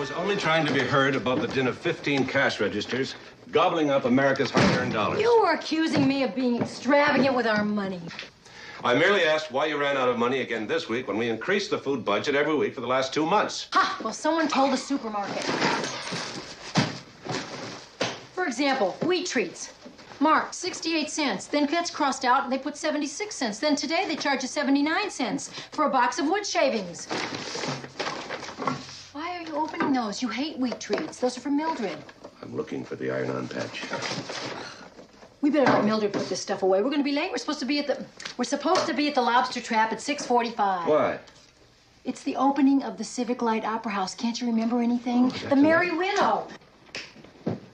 was only trying to be heard above the din of 15 cash registers, gobbling up America's hard-earned dollars. You were accusing me of being extravagant with our money. I merely asked why you ran out of money again this week when we increased the food budget every week for the last 2 months. Ha! Well, someone told the supermarket. For example, wheat treats. Marked 68 cents. Then gets crossed out and they put 76 cents. Then today they charge you 79 cents for a box of wood shavings. Why are you opening those? You hate wheat treats. Those are for Mildred. I'm looking for the iron-on patch. We better let Mildred put this stuff away. We're going to be late. We're supposed to be at the Lobster Trap at 6:45. Why? It's the opening of the Civic Light Opera House. Can't you remember anything? The Merry Widow.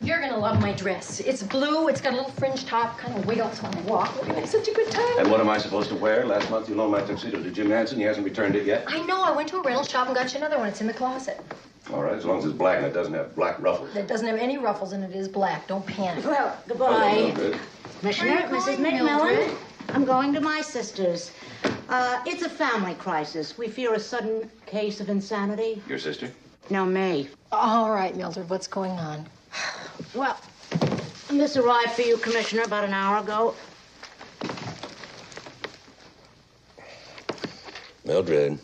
You're gonna love my dress. It's blue, it's got a little fringe top, kind of wiggles when I walk. We're gonna have such a good time. And what am I supposed to wear? Last month you loaned my tuxedo to Jim Hansen. He hasn't returned it yet. I know. I went to a rental shop and got you another one. It's in the closet. All right, as long as it's black and it doesn't have black ruffles. It doesn't have any ruffles and it is black. Don't panic. Well, goodbye. Good. Commissioner, Mrs. McMillan. I'm going to my sister's. It's a family crisis. We fear a sudden case of insanity. Your sister? No, me. All right, Mildred, what's going on? Well, this arrived for you, Commissioner, about an hour ago. Mildred.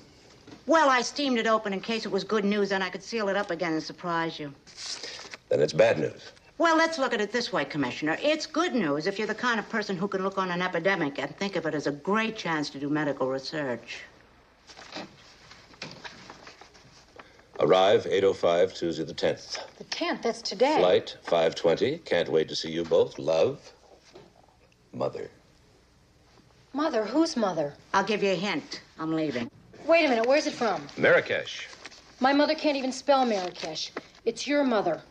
Well, I steamed it open in case it was good news, and I could seal it up again and surprise you. Then it's bad news. Well, let's look at it this way, Commissioner. It's good news if you're the kind of person who can look on an epidemic and think of it as a great chance to do medical research. Arrive 8:05, Tuesday the 10th. The 10th, that's today. Flight 5:20. Can't wait to see you both. Love, Mother. Mother? Whose mother? I'll give you a hint. I'm leaving. Wait a minute, where's it from? Marrakesh. My mother can't even spell Marrakesh. It's your mother.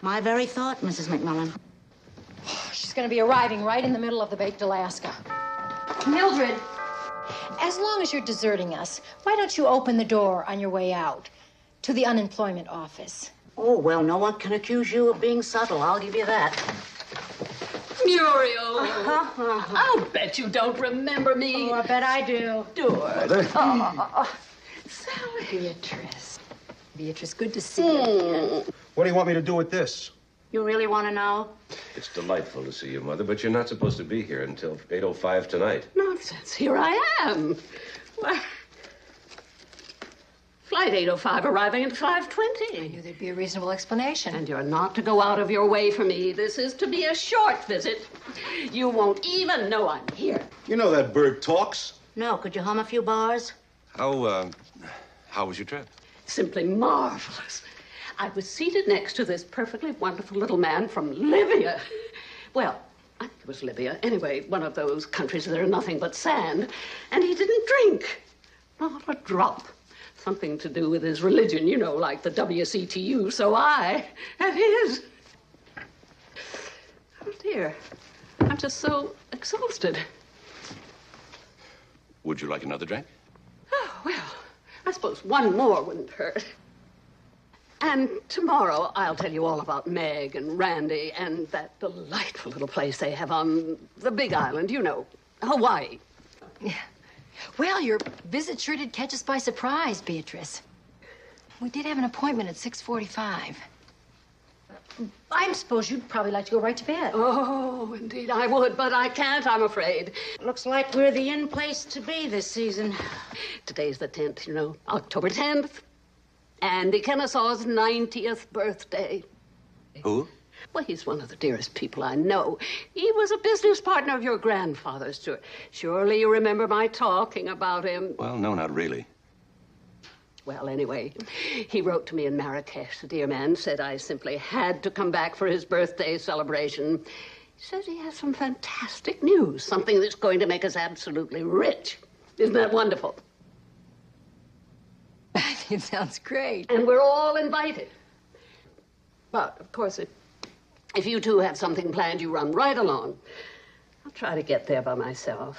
My very thought, Mrs. McMillan. She's going to be arriving right in the middle of the baked Alaska. Mildred, as long as you're deserting us, why don't you open the door on your way out to the unemployment office? Oh, well, no one can accuse you of being subtle. I'll give you that. Muriel. I'll bet you don't remember me. Oh, I bet I do. Mother. Sally. Beatrice. Beatrice, good to see you again. What do you want me to do with this? You really want to know? It's delightful to see you, Mother, but you're not supposed to be here until 8:05 tonight. Nonsense. Here I am. Why, flight 8:05 arriving at 5:20. I knew there'd be a reasonable explanation. And you're not to go out of your way for me. This is to be a short visit. You won't even know I'm here. You know that bird talks. No, could you hum a few bars? How was your trip? Simply marvelous. I was seated next to this perfectly wonderful little man from Libya. Well, I think it was Libya. Anyway, one of those countries that are nothing but sand. And he didn't drink. Not a drop. Something to do with his religion, you know, like the WCTU, so I had his. Oh, dear. I'm just so exhausted. Would you like another drink? Oh, well, I suppose one more wouldn't hurt. And tomorrow I'll tell you all about Meg and Randy and that delightful little place they have on the Big Island, you know, Hawaii. Yeah. Well, your visit sure did catch us by surprise, Beatrice. We did have an appointment at 6:45. I suppose you'd probably like to go right to bed. Oh, indeed I would, but I can't, I'm afraid. Looks like we're the in place to be this season. Today's the 10th, you know, October 10th. Andy Kennesaw's 90th birthday. Who? Well, he's one of the dearest people I know. He was a business partner of your grandfather's. Surely you remember my talking about him. Well, no, not really. Well, anyway, he wrote to me in Marrakesh. The dear man said I simply had to come back for his birthday celebration. He says he has some fantastic news, something that's going to make us absolutely rich. Isn't that wonderful? It sounds great. And we're all invited. But, of course, if you two have something planned, you run right along. I'll try to get there by myself.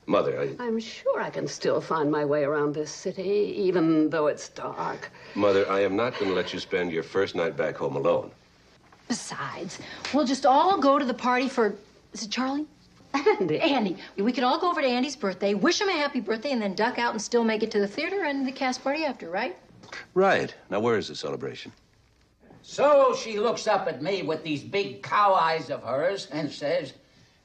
Mother, I'm sure I can still find my way around this city, even though it's dark. Mother, I am not going to let you spend your first night back home alone. Besides, we'll just all go to the party for, is it Charlie? Andy. Andy. We could all go over to Andy's birthday, wish him a happy birthday, and then duck out and still make it to the theater and the cast party after, right? Right. Now, where is the celebration? So she looks up at me with these big cow eyes of hers and says,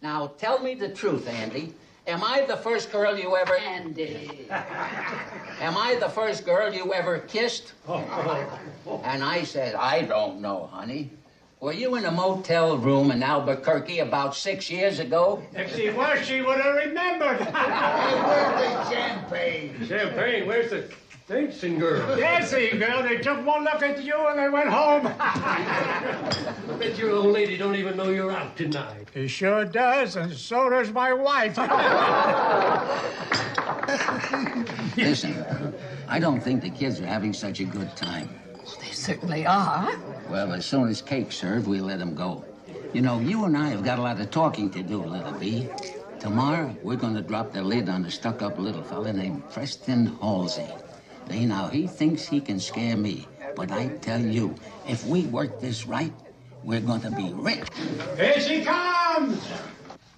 "Now tell me the truth, Andy. Am I the first girl you ever... Andy. Am I the first girl you ever kissed?" And I said, "I don't know, honey. Were you in a motel room in Albuquerque about 6 years ago?" If she was, she would have remembered. Hey, where's the champagne? Champagne? Where's the dancing girl? Dancing girl? They took one look at you and they went home. I bet your old lady don't even know you're out tonight. He sure does, and so does my wife. Listen, I don't think the kids are having such a good time. They certainly are. Well, as soon as cake's served, we let them go. You know, you and I have got a lot of talking to do, little B. Tomorrow, we're going to drop the lid on a stuck-up little fella named Preston Halsey. Now, he thinks he can scare me. But I tell you, if we work this right, we're going to be rich. Here she comes!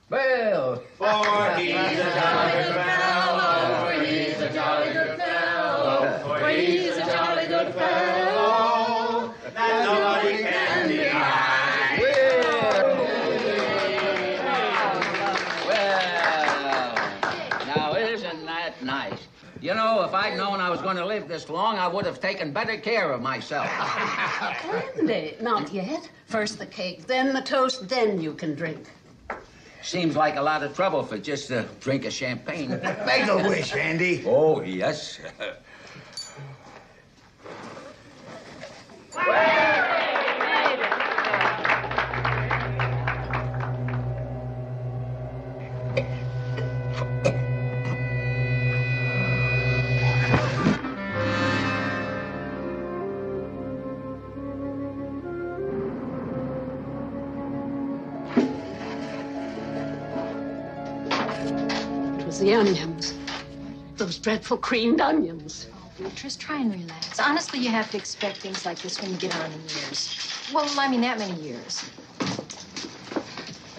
Well, For he's a jolly good fellow, for he's a jolly good fellow, for he's a jolly good fellow, that nobody can deny. well, now isn't that nice? You know, if I'd known I was going to live this long, I would have taken better care of myself. Andy, not yet. First the cake, then the toast, then you can drink. Seems like a lot of trouble for just a drink of champagne. Make a wish, Andy. Oh, yes. It was the onions. Those dreadful creamed onions. Beatrice, try and relax. Honestly, you have to expect things like this when you get on in years. Well, I mean, that many years.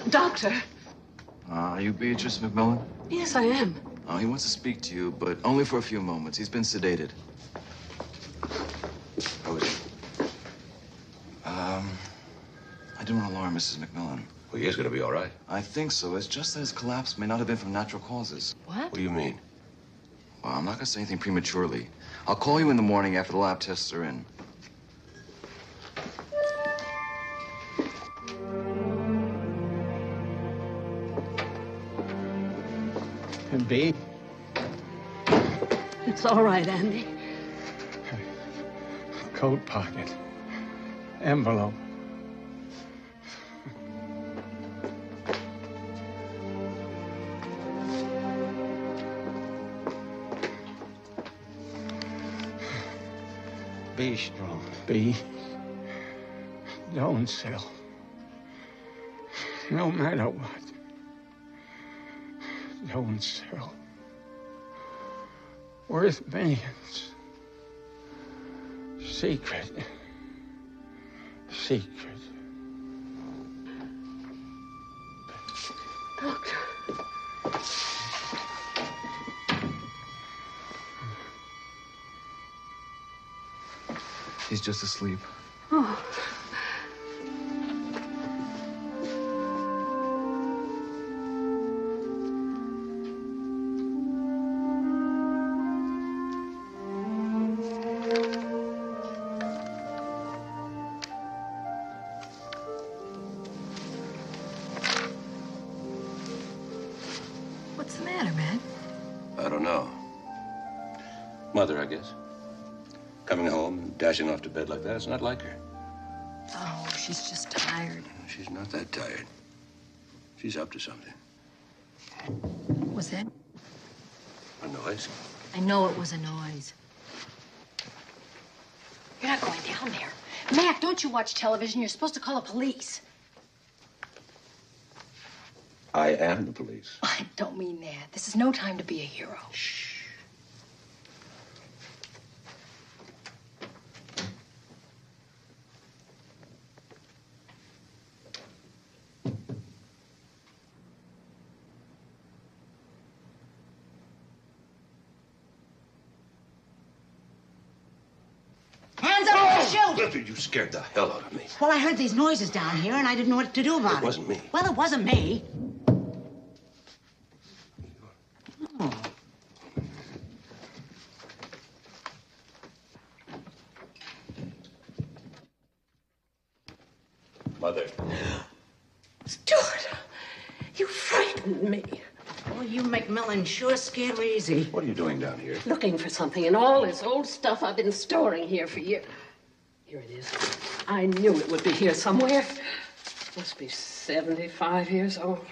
Doctor. Are you Beatrice McMillan? Yes, I am. He wants to speak to you, but only for a few moments. He's been sedated. How is he? I don't want to alarm Mrs. McMillan. Well, he is going to be all right. I think so. It's just that his collapse may not have been from natural causes. What? What do you mean? Well, I'm not going to say anything prematurely. I'll call you in the morning after the lab tests are in. B? It's all right, Andy. Coat pocket. Envelope. Be strong. Be. Don't sell. No matter what. Don't sell. Worth millions. Secret. Secret. Doctor. He's just asleep. Oh. What's the matter, man? I don't know. Mother, I guess. Coming home and dashing off to bed like that, it's not like her. Oh, she's just tired. She's not that tired. She's up to something. What was that? A noise. I know it was a noise. You're not going down there. Mac, don't you watch television? You're supposed to call the police. I am the police. I don't mean that. This is no time to be a hero. Shh. Mildred, you scared the hell out of me. Well, I heard these noises down here, and I didn't know what to do about it. It wasn't me. Well, it wasn't me. Oh. Mother. Stuart, you frightened me. Oh, you McMillan sure scared her easy. What are you doing down here? Looking for something in all this old stuff I've been storing here for years. Here it is. I knew it would be here somewhere. Must be 75 years old.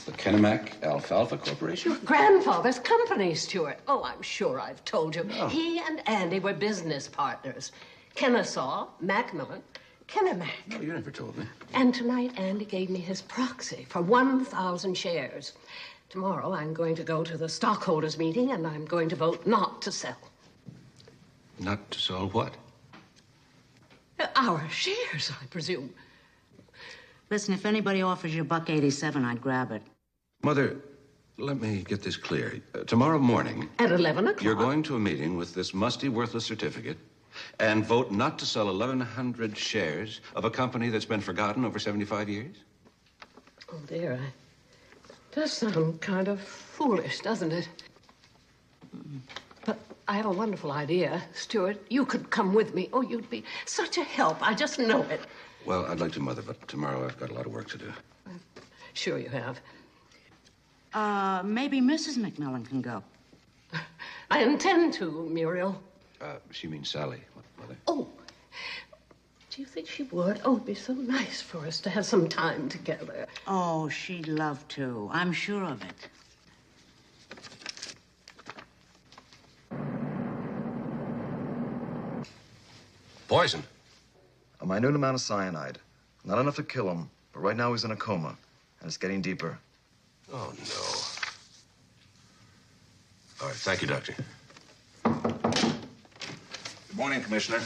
The Kennebec Alfalfa Corporation? Your grandfather's company, Stuart. Oh, I'm sure I've told you. Oh. He and Andy were business partners. Kennesaw, McMillan, Kennebec. No, you never told me. And tonight, Andy gave me his proxy for 1,000 shares. Tomorrow, I'm going to go to the stockholders' meeting, and I'm going to vote not to sell. Not to sell what? Our shares, I presume. Listen, if anybody offers you $1.87, I'd grab it. Mother, let me get this clear. Tomorrow morning... At 11 o'clock. You're going to a meeting with this musty, worthless certificate and vote not to sell 1,100 shares of a company that's been forgotten over 75 years? Oh, dear. It does sound kind of foolish, doesn't it? But I have a wonderful idea, Stuart. You could come with me. Oh, you'd be such a help. I just know it. Well, I'd like to, Mother, but tomorrow I've got a lot of work to do. Sure you have. Maybe Mrs. McMillan can go. I intend to, Muriel. She means Sally, Mother. Oh, do you think she would? Oh, it'd be so nice for us to have some time together. Oh, she'd love to. I'm sure of it. Poison? A minute amount of cyanide. Not enough to kill him, but right now he's in a coma, and it's getting deeper. Oh, no. All right, thank you, Doctor. Good morning, Commissioner.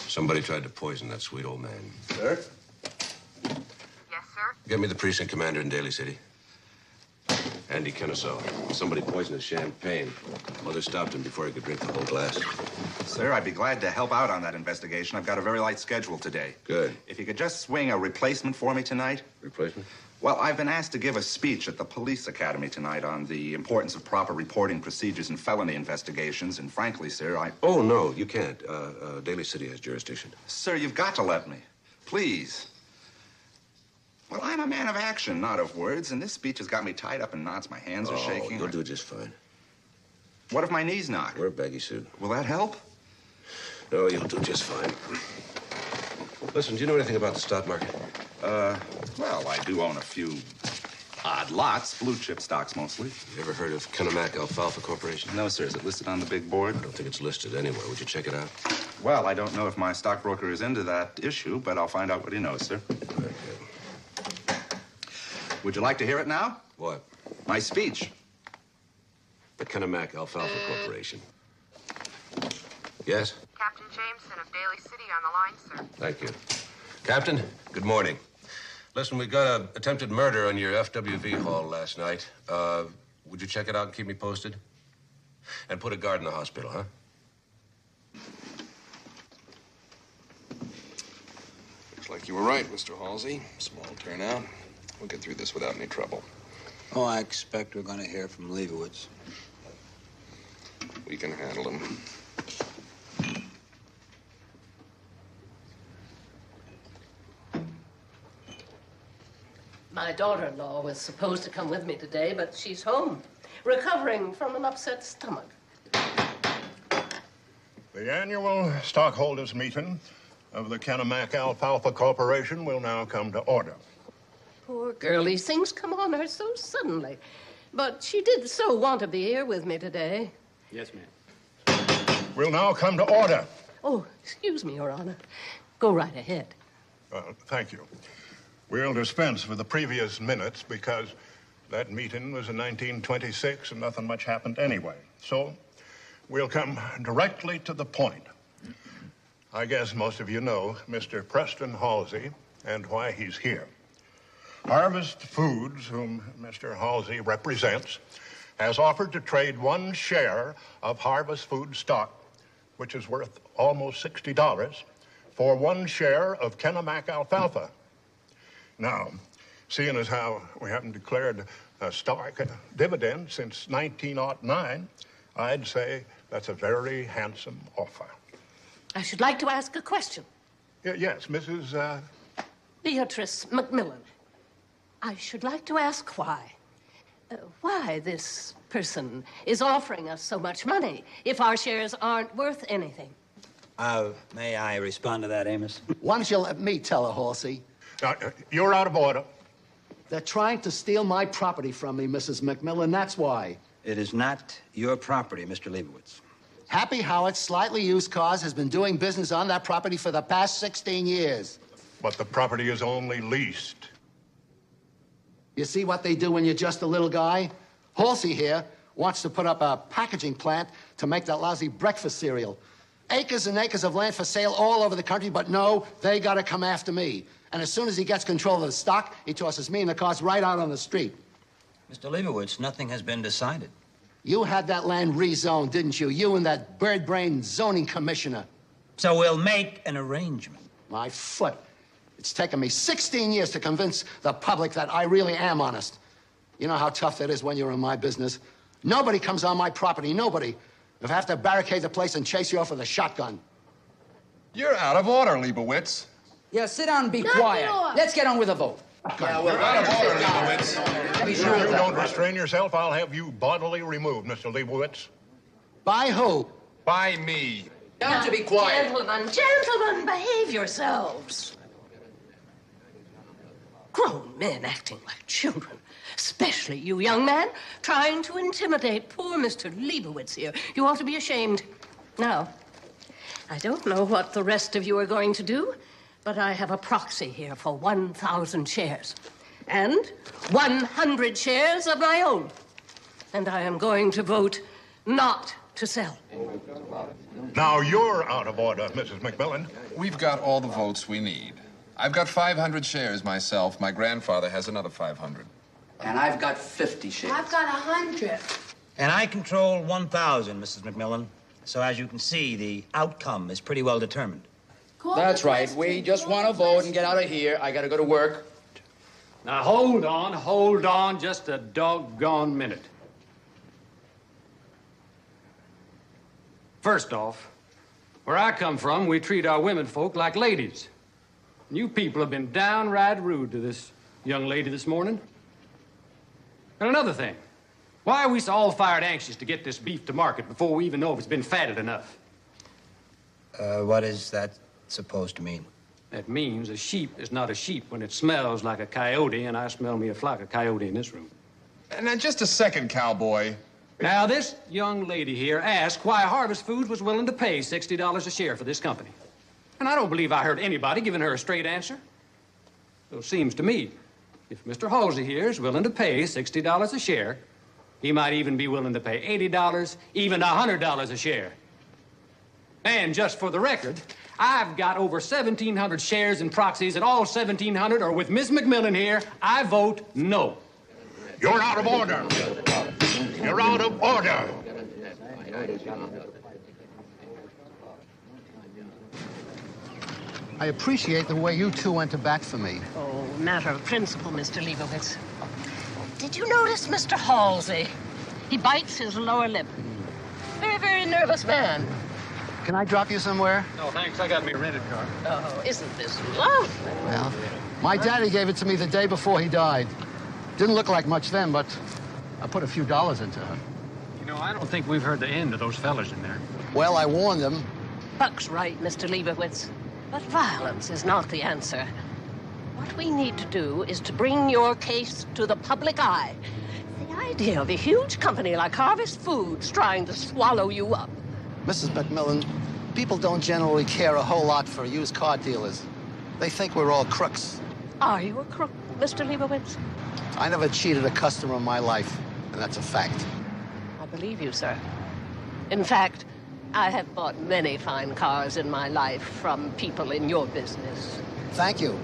Somebody tried to poison that sweet old man. Sir? Yes, sir? Get me the precinct commander in Daly City. Andy Kennesaw. Somebody poisoned his champagne. Mother stopped him before he could drink the whole glass. Sir, I'd be glad to help out on that investigation. I've got a very light schedule today. Good. If you could just swing a replacement for me tonight. Replacement? Well, I've been asked to give a speech at the police academy tonight on the importance of proper reporting procedures in felony investigations, and frankly, sir, Oh, no, you can't. Daly City has jurisdiction. Sir, you've got to let me. Please. Well, I'm a man of action, not of words, and this speech has got me tied up in knots. My hands are shaking. You'll do just fine. What if my knees knock? Wear a baggy suit. Will that help? No, you'll do just fine. Listen, do you know anything about the stock market? Well, I do own a few odd lots, blue chip stocks mostly. You ever heard of Kennebec Alfalfa Corporation? No, sir. Is it listed on the big board? I don't think it's listed anywhere. Would you check it out? Well, I don't know if my stockbroker is into that issue, but I'll find out what he knows, sir. Okay. Would you like to hear it now? What? My speech. The Kennebec Alfalfa Corporation. Yes? Captain Jameson of Daly City on the line, sir. Thank you. Captain, good morning. Listen, we got an attempted murder on your FWV hall last night. Would you check it out and keep me posted? And put a guard in the hospital, huh? Looks like you were right, Mr. Halsey. Small turnout. We'll get through this without any trouble. Oh, I expect we're going to hear from Leibowitz. We can handle him. My daughter-in-law was supposed to come with me today, but she's home, recovering from an upset stomach. The annual stockholders meeting of the Kennebec Alfalfa Corporation will now come to order. Poor girl, these things come on her so suddenly. But she did so want to be here with me today. Yes, ma'am. We'll now come to order. Oh, excuse me, Your Honor. Go right ahead. Thank you. We'll dispense with the previous minutes because that meeting was in 1926 and nothing much happened anyway. So we'll come directly to the point. I guess most of you know Mr. Preston Halsey and why he's here. Harvest Foods, whom Mr. Halsey represents, has offered to trade 1 share of Harvest Food stock, which is worth almost $60, for 1 share of Kenemac alfalfa. Now, seeing as how we haven't declared a stock dividend since 1909, I'd say that's a very handsome offer. I should like to ask a question. Yes, Mrs. Beatrice McMillan. I should like to ask why this person is offering us so much money if our shares aren't worth anything. May I respond to that, Amos? Why don't you let me tell her, Horsey? You're out of order. They're trying to steal my property from me, Mrs. McMillan, that's why. It is not your property, Mr. Leibowitz. Happy Howard, Slightly Used Cars, has been doing business on that property for the past 16 years. But the property is only leased. You see what they do when you're just a little guy? Horsey here wants to put up a packaging plant to make that lousy breakfast cereal. Acres and acres of land for sale all over the country, but no, they gotta come after me. And as soon as he gets control of the stock, he tosses me and the cars right out on the street. Mr. Leibowitz, nothing has been decided. You had that land rezoned, didn't you? You and that bird-brained zoning commissioner. So we'll make an arrangement. My foot. It's taken me 16 years to convince the public that I really am honest. You know how tough that is when you're in my business. Nobody comes on my property, nobody. If I have to barricade the place and chase you off with a shotgun. You're out of order, Leibowitz. Yeah, sit down and be quiet. Let's get on with the vote. Yeah, well, out of order, Leibowitz. If you don't restrain yourself, I'll have you bodily removed, Mr. Leibowitz. By who? By me. You have to be quiet. Gentlemen, behave yourselves. Grown men acting like children, especially you, young man, trying to intimidate poor Mr. Leibowitz here. You ought to be ashamed. Now, I don't know what the rest of you are going to do, but I have a proxy here for 1,000 shares and 100 shares of my own. And I am going to vote not to sell. Now you're out of order, Mrs. McMillan. We've got all the votes we need. I've got 500 shares myself. My grandfather has another 500. And I've got 50 shares. I've got 100. And I control 1,000, Mrs. McMillan. So as you can see, the outcome is pretty well determined. That's right. We just want to vote and get out of here. I got to go to work. Now, hold on just a doggone minute. First off, where I come from, we treat our women folk like ladies. You people have been downright rude to this young lady this morning. And another thing, why are we so all fired anxious to get this beef to market before we even know if it's been fatted enough? What is that supposed to mean? That means a sheep is not a sheep when it smells like a coyote, and I smell me a flock of coyote in this room. Now, just a second, cowboy. Now, this young lady here asked why Harvest Foods was willing to pay $60 a share for this company. And I don't believe I heard anybody giving her a straight answer. So it seems to me, if Mr. Halsey here is willing to pay $60 a share, he might even be willing to pay $80, even $100 a share. And just for the record, I've got over 1,700 shares in proxies, and all 1,700 are with Miss McMillan here. I vote no. You're out of order. You're out of order. I appreciate the way you two went to bat for me. Oh, matter of principle, Mr. Leibowitz. Did you notice Mr. Halsey? He bites his lower lip. Very, very nervous man. Can I drop you somewhere? No, thanks. I got me a rented car. Oh, isn't this lovely? Well, my daddy gave it to me the day before he died. Didn't look like much then, but I put a few dollars into it. You know, I don't think we've heard the end of those fellas in there. Well, I warned them. Buck's right, Mr. Leibowitz. But violence is not the answer. What we need to do is to bring your case to the public eye. The idea of a huge company like Harvest Foods trying to swallow you up. Mrs. McMillan, people don't generally care a whole lot for used car dealers. They think we're all crooks. Are you a crook, Mr. Leibowitz? I never cheated a customer in my life, and that's a fact. I believe you, sir. In fact, I have bought many fine cars in my life from people in your business. Thank you.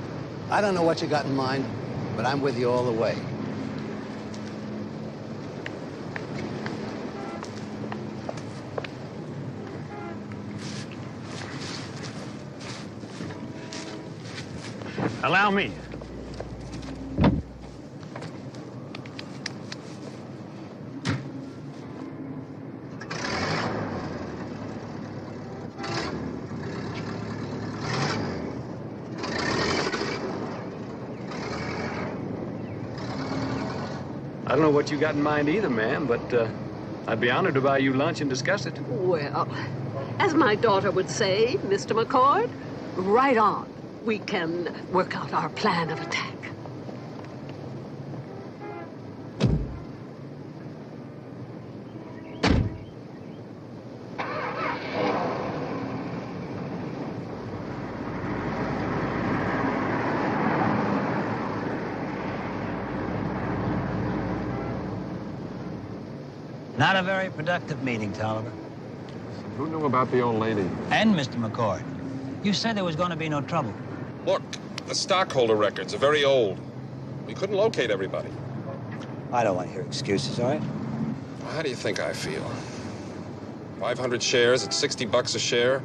I don't know what you got in mind, but I'm with you all the way. Allow me. I don't know what you got in mind either, ma'am, but I'd be honored to buy you lunch and discuss it. Well, as my daughter would say, Mr. McCord, right on. We can work out our plan of attack. Not a very productive meeting, Tolliver. Who knew about the old lady? And Mr. McCord. You said there was going to be no trouble. Look, the stockholder records are very old. We couldn't locate everybody. I don't want to hear excuses, all right? Well, how do you think I feel? 500 shares at $60 a share.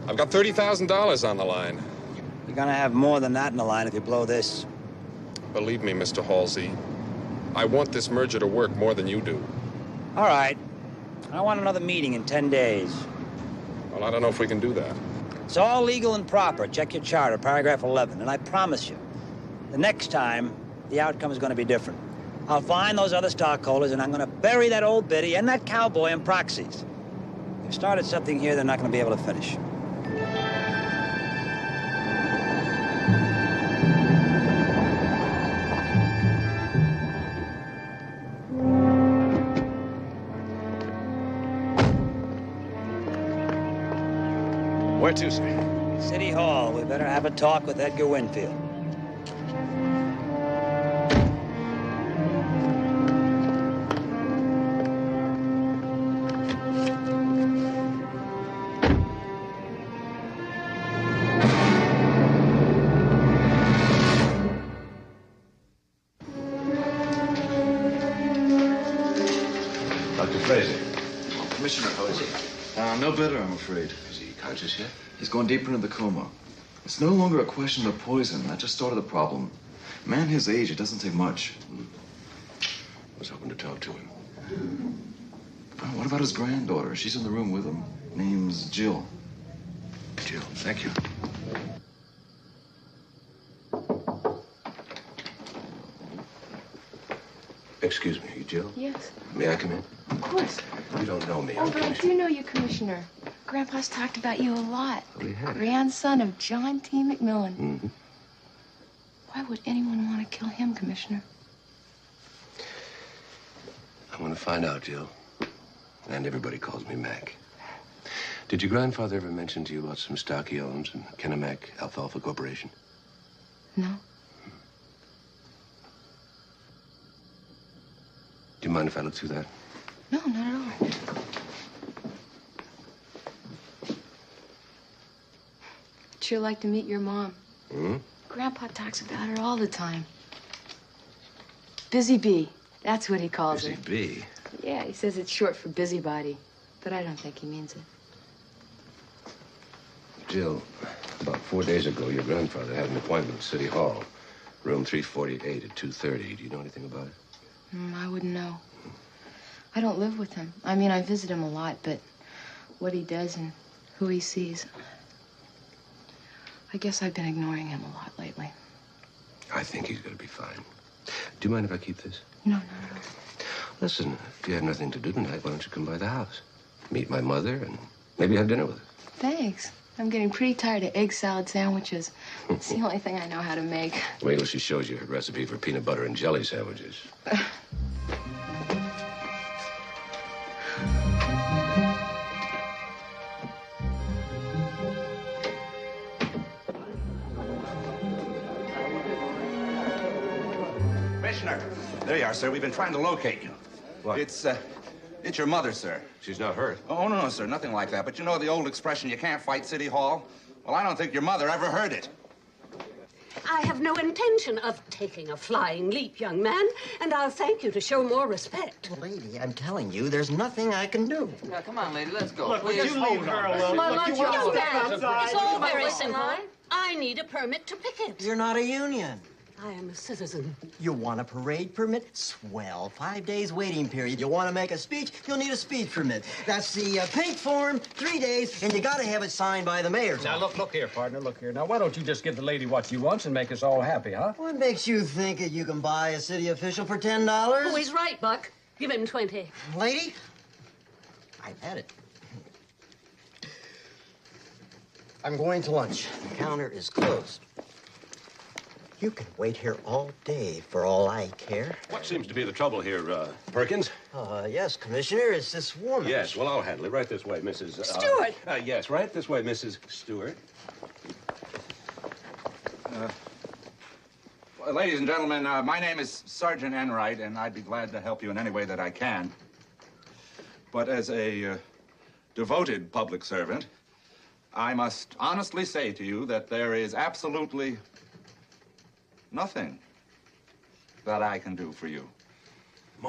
I've got $30,000 on the line. You're going to have more than that in the line if you blow this. Believe me, Mr. Halsey, I want this merger to work more than you do. All right. I want another meeting in 10 days. Well, I don't know if we can do that. It's all legal and proper. Check your charter, paragraph 11. And I promise you, the next time, the outcome is going to be different. I'll find those other stockholders, and I'm going to bury that old biddy and that cowboy in proxies. They've started something here they're not going to be able to finish. Where to, sir? City Hall. We better have a talk with Edgar Winfield. Dr. Fraser. Commissioner Hosey. No better, I'm afraid. Is he conscious yet? He's gone deeper into the coma. It's no longer a question of poison. That just started the problem. Man his age, it doesn't take much. I was hoping to talk to him. What about his granddaughter? She's in the room with him. Name's Jill. Jill, thank you. Excuse me, you Jill? Yes. May I come in? Of course. You don't know me. Oh, but I do know you, Commissioner. Grandpa's talked about you a lot. Oh, he has? Grandson of John T. McMillan. Mm-hmm. Why would anyone want to kill him, Commissioner? I want to find out, Jill. And everybody calls me Mac. Did your grandfather ever mention to you about some stock he owns in Kenemac Alfalfa Corporation? No. Do you mind if I look through that? No, not at all. I'd sure like to meet your mom. Hmm? Grandpa talks about her all the time. Busy Bee. That's what he calls her. Busy Bee? Yeah, he says it's short for busybody. But I don't think he means it. Jill, about 4 days ago, your grandfather had an appointment at City Hall. Room 348 at 2:30. Do you know anything about it? I wouldn't know. I don't live with him. I mean, I visit him a lot, but what he does and who he sees, I guess I've been ignoring him a lot lately. I think he's going to be fine. Do you mind if I keep this? No, not at all. Listen, if you have nothing to do tonight, why don't you come by the house? Meet my mother and maybe have dinner with her. Thanks. I'm getting pretty tired of egg salad sandwiches. It's the only thing I know how to make. Wait till she shows you her recipe for peanut butter and jelly sandwiches. Commissioner, there you are, sir. We've been trying to locate you. What? It's your mother, sir. She's not hurt. Oh, no, sir, nothing like that. But you know the old expression, you can't fight City Hall? Well, I don't think your mother ever heard it. I have no intention of taking a flying leap, young man, and I'll thank you to show more respect. Well, lady, I'm telling you, there's nothing I can do. Now, come on, lady, let's go. Look, would you leave her alone? Look, you want to young step man, outside? it's all very simple. I need a permit to picket. You're not a union. I am a citizen. You want a parade permit? Swell. 5 days waiting period. You want to make a speech? You'll need a speech permit. That's the pink form, 3 days, and you got to have it signed by the mayor. Now, look here, partner, look here. Now, why don't you just give the lady what she wants and make us all happy, huh? What makes you think that you can buy a city official for $10? Oh, he's right, Buck. Give him 20. Lady, I've had it. I'm going to lunch. The counter is closed. You can wait here all day for all I care. What seems to be the trouble here, Perkins? Yes, Commissioner, it's this woman. Yes, well, I'll handle it. Right this way, Mrs. Stewart! Yes, right this way, Mrs. Stewart. Well, ladies and gentlemen, my name is Sergeant Enright, and I'd be glad to help you in any way that I can. But as a devoted public servant, I must honestly say to you that there is absolutely nothing that I can do for you.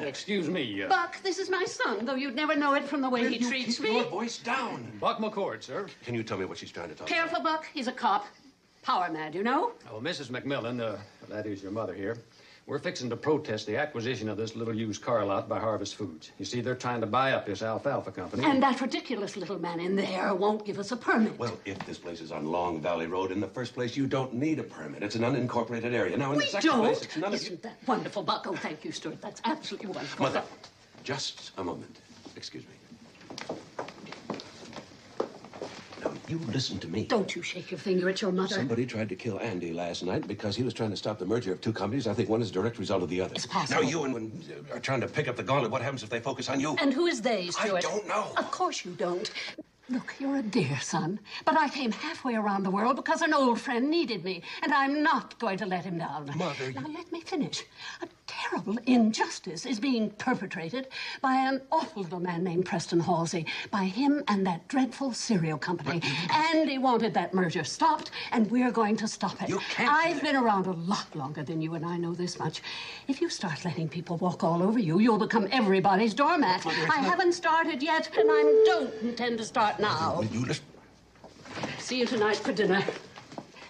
Excuse me. Buck, this is my son, though you'd never know it from the way he treats keep me. your voice down. Buck McCord, sir. Can you tell me what she's trying to talk Careful, Buck. He's a cop. Power mad, you know? Oh, Mrs. McMillan, that is your mother here. We're fixing to protest the acquisition of this little used car lot by Harvest Foods. You see, they're trying to buy up this alfalfa company. And that ridiculous little man in there won't give us a permit. Well, if this place is on Long Valley Road, in the first place, you don't need a permit. It's an unincorporated area. Now, in the second place, it's none of you... Isn't that wonderful, Buck? Oh, thank you, Stuart. That's absolutely wonderful. Mother, just a moment. Excuse me. Now, you listen to me. Don't you shake your finger at your mother. Somebody tried to kill Andy last night because he was trying to stop the merger of two companies. I think one is a direct result of the other. It's possible. Now, you and are trying to pick up the gauntlet. What happens if they focus on you? And who is they, Stuart? I don't know. Of course you don't. Look, you're a dear son, but I came halfway around the world because an old friend needed me, and I'm not going to let him down. Mother, now let me finish. A terrible injustice is being perpetrated by an awful little man named Preston Halsey, by him and that dreadful cereal company. Andy wanted that merger stopped, and we're going to stop it. You can't. I've been around a lot longer than you, and I know this much. If you start letting people walk all over you, you'll become everybody's doormat. I haven't started yet, and I don't intend to start now. You listen. See you tonight for dinner.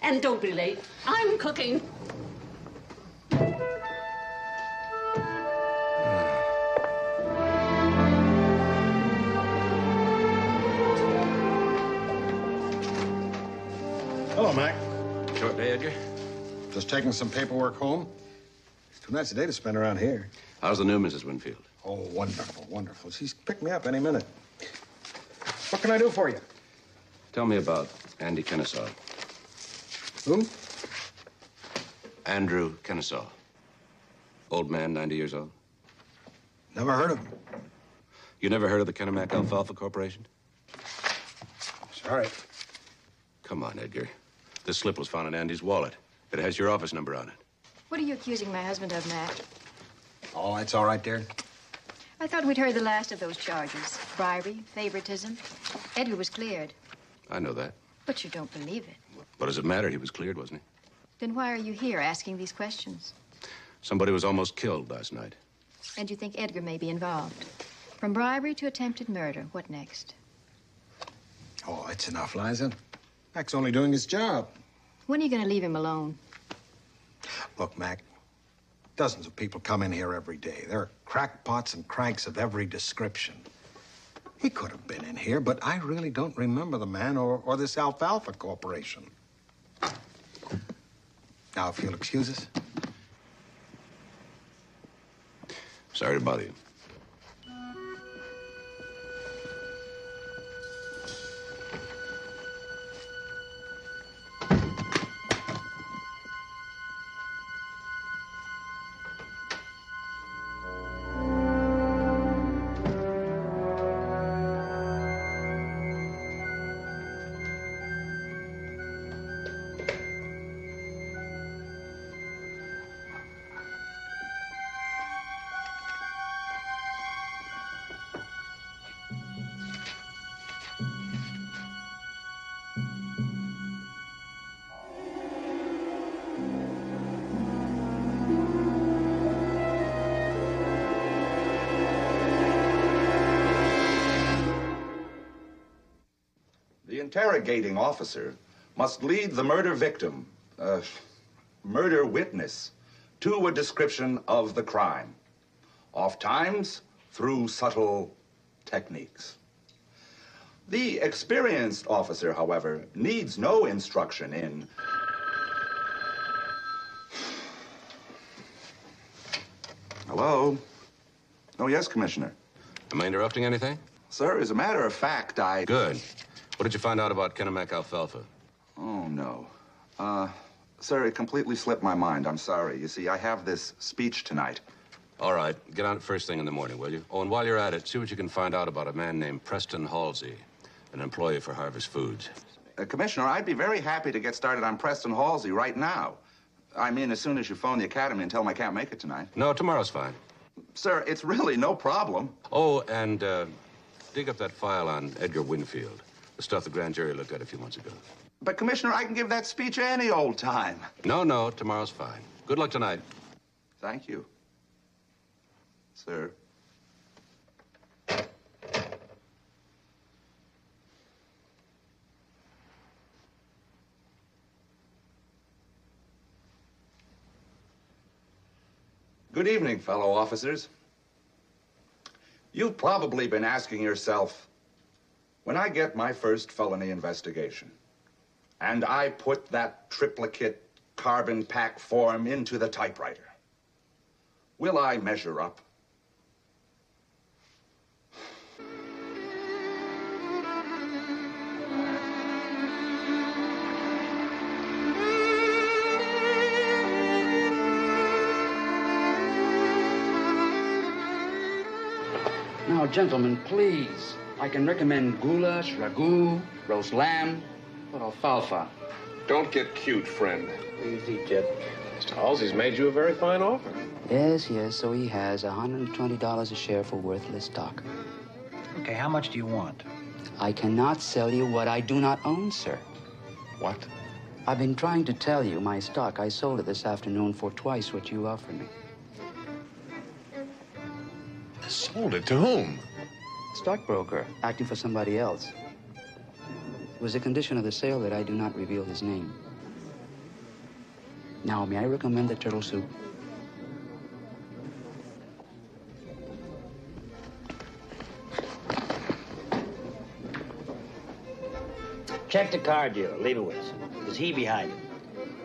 And don't be late. I'm cooking. Hello, Mac. Short day, Edgar? Just taking some paperwork home. It's too nice a day to spend around here. How's the new Mrs. Winfield? Oh, wonderful, wonderful. She's picked me up any minute. What can I do for you? Tell me about Andy Kennesaw. Who? Andrew Kennesaw. Old man, 90 years old. Never heard of him. You never heard of the Kennemac Alfalfa Corporation? Sorry. Come on, Edgar. This slip was found in Andy's wallet. It has your office number on it. What are you accusing my husband of, Matt? Oh, that's all right, dear. I thought we'd heard the last of those charges. Bribery, favoritism. Edgar was cleared. I know that. But you don't believe it. What does it matter? He was cleared, wasn't he? Then why are you here asking these questions? Somebody was almost killed last night. And you think Edgar may be involved? From bribery to attempted murder, what next? Oh, it's enough, Liza. Mac's only doing his job. When are you going to leave him alone? Look, Mac, dozens of people come in here every day. There are crackpots and cranks of every description. He could have been in here, but I really don't remember the man or this Alfalfa Corporation. Now, if you'll excuse us. Sorry to bother you. The interrogating officer must lead the murder victim, murder witness, to a description of the crime, oftentimes through subtle techniques. The experienced officer, however, needs no instruction in Hello? Oh, yes, Commissioner. Am I interrupting anything? Sir, as a matter of fact, Good. What did you find out about Kennebec alfalfa? Oh, no. Sir, it completely slipped my mind. I'm sorry. You see, I have this speech tonight. All right. Get on it first thing in the morning, will you? Oh, and while you're at it, see what you can find out about a man named Preston Halsey, an employee for Harvest Foods. Commissioner, I'd be very happy to get started on Preston Halsey right now. I mean, as soon as you phone the academy and tell them I can't make it tonight. No, tomorrow's fine. Sir, it's really no problem. Oh, and dig up that file on Edgar Winfield, the stuff the grand jury looked at a few months ago. But, Commissioner, I can give that speech any old time. No, tomorrow's fine. Good luck tonight. Thank you, sir. Good evening, fellow officers. You've probably been asking yourself, when I get my first felony investigation, and I put that triplicate carbon pack form into the typewriter, will I measure up? Now, gentlemen, please. I can recommend goulash, ragu, roast lamb, or alfalfa. Don't get cute, friend. Easy, Jip. Mr. Halsey's made you a very fine offer. Yes, so he has $120 a share for worthless stock. Okay, how much do you want? I cannot sell you what I do not own, sir. What? I've been trying to tell you my stock. I sold it this afternoon for twice what you offered me. Sold it to whom? Stockbroker, acting for somebody else. It was a condition of the sale that I do not reveal his name. Now, may I recommend the turtle soup? Check the car dealer, Leibowitz. Is he behind it?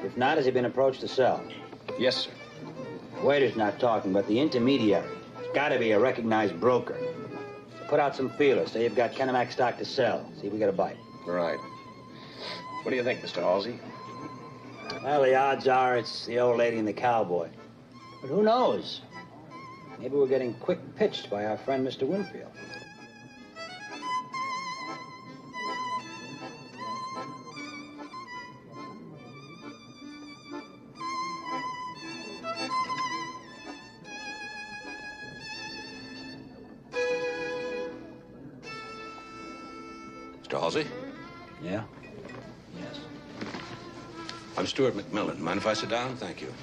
If not, has he been approached to sell? Yes, sir. The waiter's not talking, but the intermediary. It's got to be a recognized broker. Put out some feelers. Say you've got Kennebec stock to sell. See if we get a bite. Right. What do you think, Mr. Halsey? Well, the odds are it's the old lady and the cowboy. But who knows? Maybe we're getting quick pitched by our friend Mr. Winfield. Mr. Halsey? Yeah? Yes. I'm Stuart McMillan. Mind if I sit down? Thank you.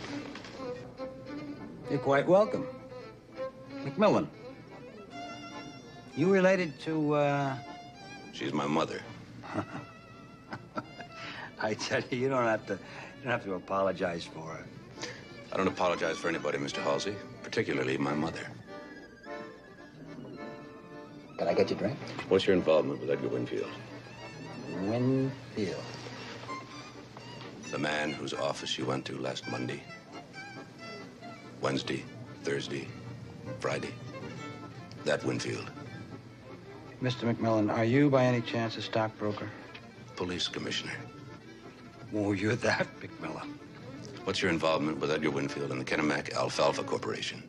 You're quite welcome. McMillan. You related to, She's my mother. I tell you, you don't have to apologize for her. I don't apologize for anybody, Mr. Halsey, particularly my mother. Can I get you a drink? What's your involvement with Edgar Winfield? Winfield. The man whose office you went to last Monday, Wednesday, Thursday, Friday. That Winfield. Mr. McMillan, are you by any chance a stockbroker? Police commissioner. Oh, you're that, McMillan. What's your involvement with Edgar Winfield and the Kennebec Alfalfa Corporation?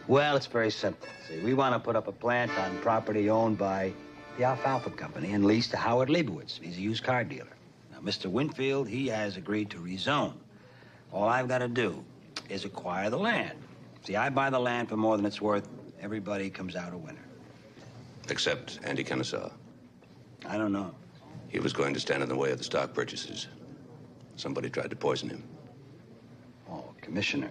Well, it's very simple. See, we want to put up a plant on property owned by the Alfalfa Company and leased to Howard Leibowitz. He's a used car dealer. Now, Mr. Winfield, he has agreed to rezone. All I've got to do is acquire the land. See, I buy the land for more than it's worth. Everybody comes out a winner. Except Andy Kennesaw. I don't know. He was going to stand in the way of the stock purchases. Somebody tried to poison him. Oh, Commissioner.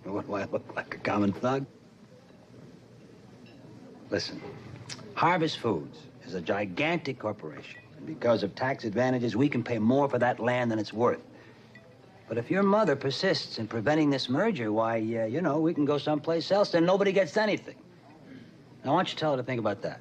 What, do I look like, a common thug? Listen, Harvest Foods is a gigantic corporation. Because of tax advantages, we can pay more for that land than it's worth. But if your mother persists in preventing this merger, why, you know, we can go someplace else, then nobody gets anything. Now, why don't you tell her to think about that?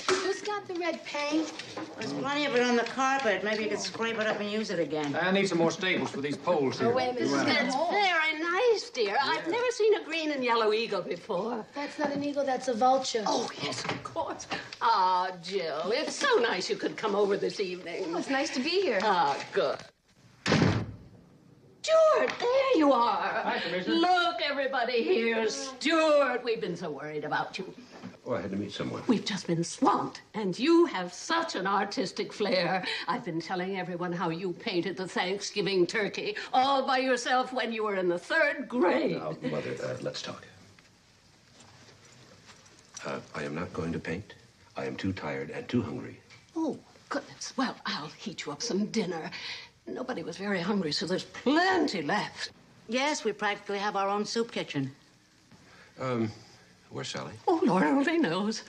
Who's got the red paint? There's plenty of it on the carpet. Maybe you could scrape it up and use it again. I need some more staples for these poles here. Oh, wait, Mrs. That's very nice, dear. I've never seen a green and yellow eagle before. That's not an eagle, that's a vulture. Oh, yes, of course. Ah, Jill, it's so nice you could come over this evening. Oh, it's nice to be here. Ah, good. Stuart, there you are. Hi, Commissioner. Look, everybody here. Stuart, we've been so worried about you. Oh, I had to meet someone. We've just been swamped, and you have such an artistic flair. I've been telling everyone how you painted the Thanksgiving turkey all by yourself when you were in the 3rd grade. Now, Mother, let's talk. I am not going to paint. I am too tired and too hungry. Oh, goodness. Well, I'll heat you up some dinner. Nobody was very hungry, so there's plenty left. Yes, we practically have our own soup kitchen. Where's Sally? Oh, Lord only knows.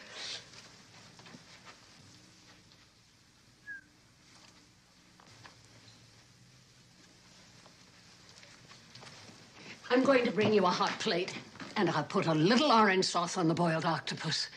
I'm going to bring you a hot plate, and I'll put a little orange sauce on the boiled octopus.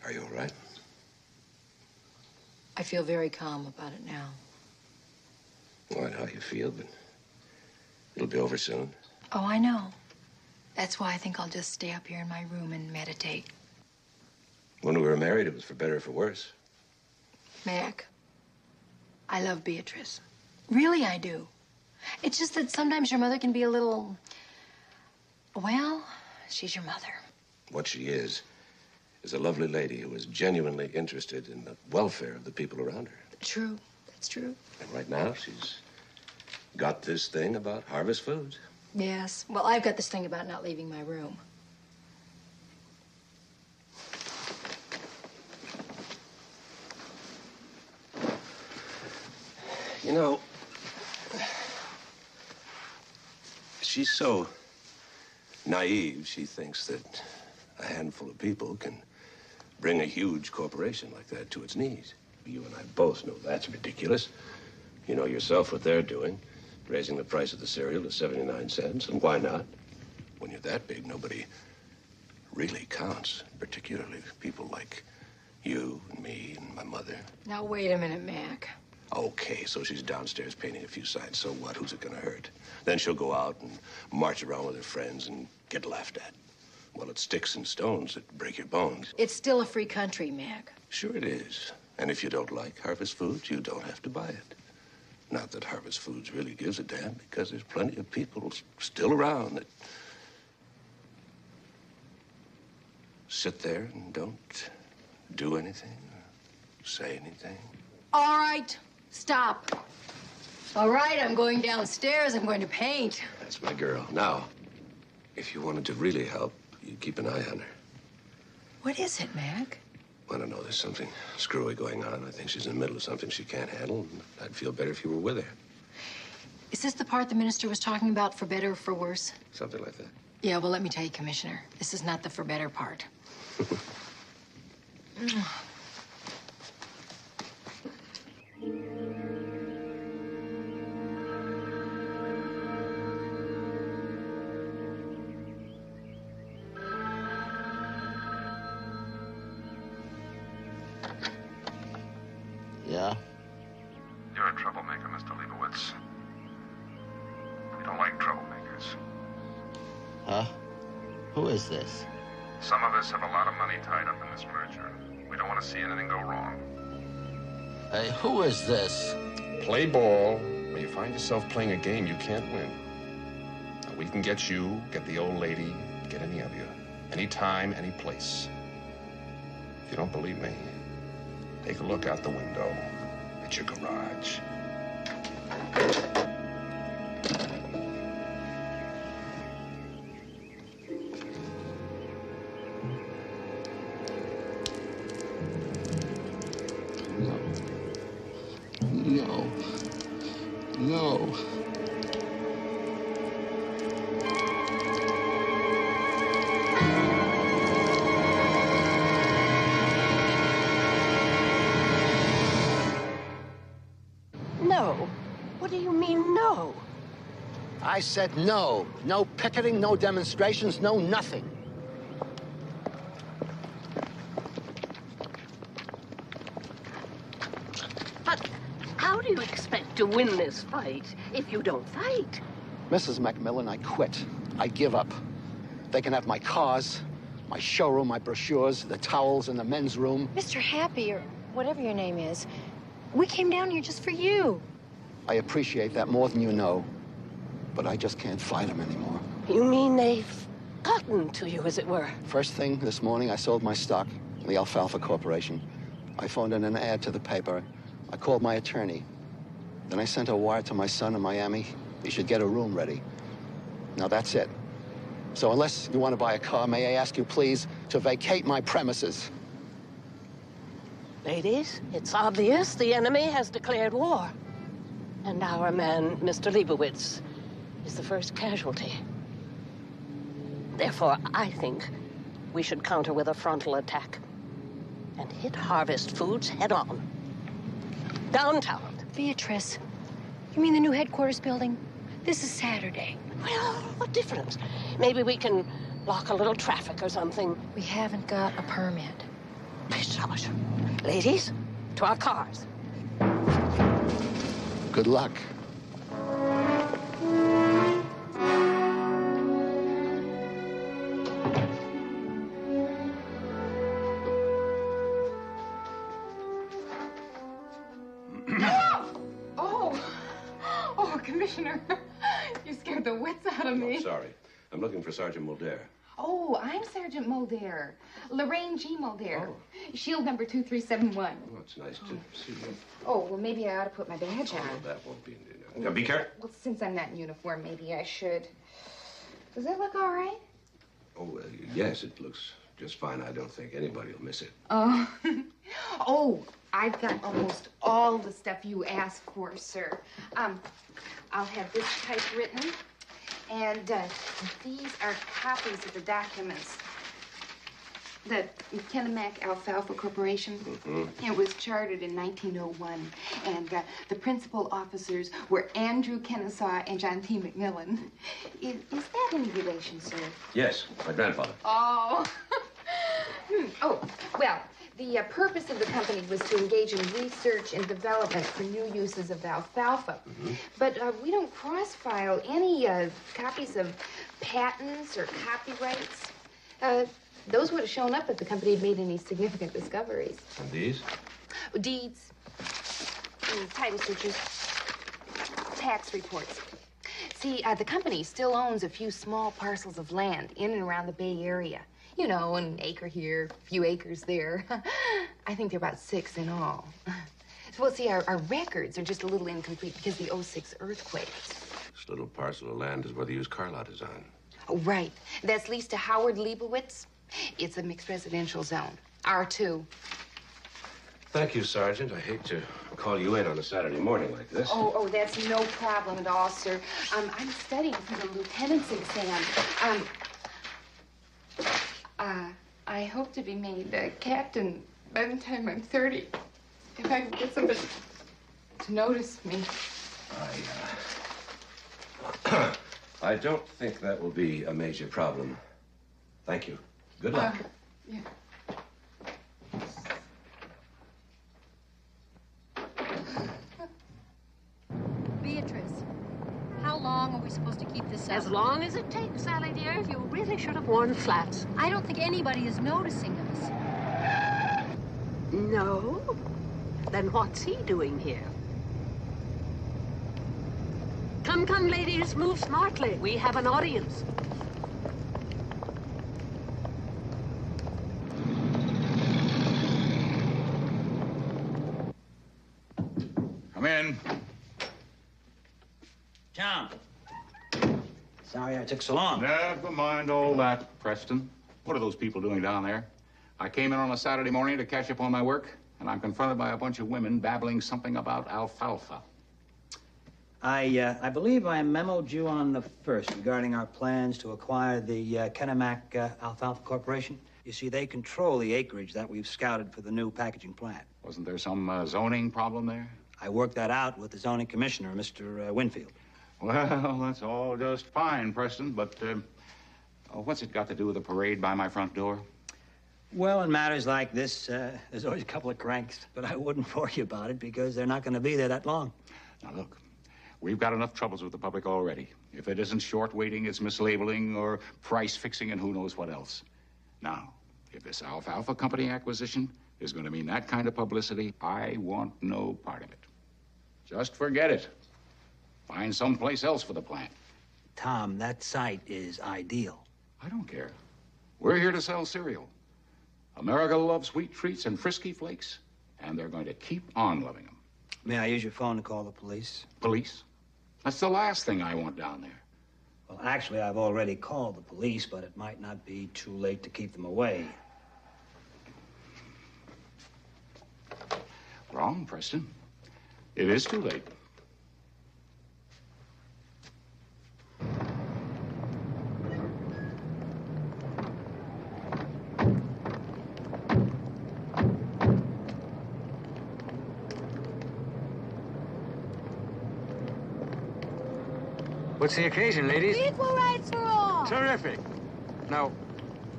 Are you all right? I feel very calm about it now. Well, I know how you feel, but it'll be over soon. Oh, I know. That's why I think I'll just stay up here in my room and meditate. When we were married, it was for better or for worse. Mac, I love Beatrice. Really, I do. It's just that sometimes your mother can be a little... Well, she's your mother. What she is a lovely lady who is genuinely interested in the welfare of the people around her. True. That's true. And right now, she's got this thing about Harvest Foods. Yes. Well, I've got this thing about not leaving my room. You know, she's so naive, she thinks that a handful of people can bring a huge corporation like that to its knees. You and I both know that's ridiculous. You know yourself what they're doing, raising the price of the cereal to 79 cents, and why not? When you're that big, nobody really counts, particularly people like you and me and my mother. Now, wait a minute, Mac. Okay, so she's downstairs painting a few signs. So what? Who's it gonna hurt? Then she'll go out and march around with her friends and get laughed at. Well, it's sticks and stones that break your bones. It's still a free country, Mac. Sure it is. And if you don't like Harvest Foods, you don't have to buy it. Not that Harvest Foods really gives a damn, because there's plenty of people still around that sit there and don't do anything or say anything. All right, stop. All right, I'm going downstairs. I'm going to paint. That's my girl. Now, if you wanted to really help, you keep an eye on her. What is it, Mac? I don't know. There's something screwy going on. I think she's in the middle of something she can't handle. And I'd feel better if you were with her. Is this the part the minister was talking about, for better or for worse? Something like that. Yeah, well, let me tell you, Commissioner, this is not the for better part. Yeah? You're a troublemaker, Mr. Leibowitz. We don't like troublemakers. Huh? Who is this? Some of us have a lot of money tied up in this merger. We don't want to see anything go wrong. Hey, who is this? Play ball. When you find yourself playing a game you can't win. Now, we can get you, get the old lady, get any of you. Anytime, any place. If you don't believe me, take a look out the window at your garage. said no. No picketing, no demonstrations, no nothing. But how do you expect to win this fight if you don't fight? Mrs. McMillan, I quit. I give up. They can have my cars, my showroom, my brochures, the towels in the men's room. Mr. Happy, or whatever your name is, we came down here just for you. I appreciate that more than you know, but I just can't fight them anymore. You mean they've gotten to you, as it were? First thing this morning, I sold my stock, the Alfalfa Corporation. I phoned in an ad to the paper. I called my attorney. Then I sent a wire to my son in Miami. He should get a room ready. Now, that's it. So unless you want to buy a car, may I ask you, please, to vacate my premises? Ladies, it's obvious the enemy has declared war. And our man, Mr. Leibowitz, is the first casualty. Therefore, I think we should counter with a frontal attack and hit Harvest Foods head on. Downtown. Beatrice, you mean the new headquarters building? This is Saturday. Well, what difference? Maybe we can block a little traffic or something. We haven't got a permit. Gosh. Ladies, to our cars. Good luck. Oh, Commissioner, you scared the wits out of me. Oh, sorry. I'm looking for Sergeant Mulder. Oh, I'm Sergeant Mulder. Lorraine G. Mulder. Shield number 2371. Oh, it's nice to see you. Oh, well, maybe I ought to put my badge on. Oh, that won't be... Now, be careful. Well, since I'm not in uniform, maybe I should. Does that look all right? Oh, yes, it looks just fine. I don't think anybody will miss it. Oh. Oh, I've got almost all the stuff you asked for, sir. I'll have this typewritten, and these are copies of the documents. The Kennebec Alfalfa Corporation. It was chartered in 1901, and the principal officers were Andrew Kennesaw and John T. McMillan. Is that any relation, sir? Yes, my grandfather. Oh. Oh, well, the purpose of the company was to engage in research and development for new uses of alfalfa. But we don't cross-file any copies of patents or copyrights. Those would have shown up if the company had made any significant discoveries. And these? Deeds, title searches, tax reports. See, the company still owns a few small parcels of land in and around the Bay Area. You know, an acre here, a few acres there. I think there are about 6 in all. Well, see, our records are just a little incomplete because of the '06 earthquake. This little parcel of land is where the used car lot is on. Oh, right. That's leased to Howard Leibowitz. It's a mixed residential zone, R2. Thank you, Sergeant. I hate to call you in on a Saturday morning like this. Oh, that's no problem at all, sir. I'm studying for the lieutenant's exam. I hope to be made a captain by the time I'm 30. If I can get somebody to notice me. I don't think that will be a major problem. Thank you. Good luck. Yeah. Beatrice, how long are we supposed to keep this up? As long as it takes, Sally dear. You really should have worn flats. I don't think anybody is noticing us. No? Then what's he doing here? Come, ladies, move smartly. We have an audience. Come in. Tom. Sorry I took so long. Never mind all that, Preston. What are those people doing down there? I came in on a Saturday morning to catch up on my work, and I'm confronted by a bunch of women babbling something about alfalfa. I believe I memoed you on the 1st regarding our plans to acquire the Kennebec Alfalfa Corporation. You see, they control the acreage that we've scouted for the new packaging plant. Wasn't there some zoning problem there? I worked that out with the zoning commissioner, Mr. Winfield. Well, that's all just fine, Preston, but what's it got to do with the parade by my front door? Well, in matters like this, there's always a couple of cranks, but I wouldn't worry about it because they're not going to be there that long. Now, look, we've got enough troubles with the public already. If it isn't short waiting, it's mislabeling or price fixing and who knows what else. Now, if this alfalfa company acquisition is going to mean that kind of publicity, I want no part of it. Just forget it. Find someplace else for the plant. Tom, that site is ideal. I don't care. We're here to sell cereal. America loves sweet treats and Frisky Flakes, and they're going to keep on loving them. May I use your phone to call the police? Police? That's the last thing I want down there. Well, actually, I've already called the police, but it might not be too late to keep them away. Wrong, Preston. It is too late. What's the occasion, ladies? Equal rights for all. Terrific. Now,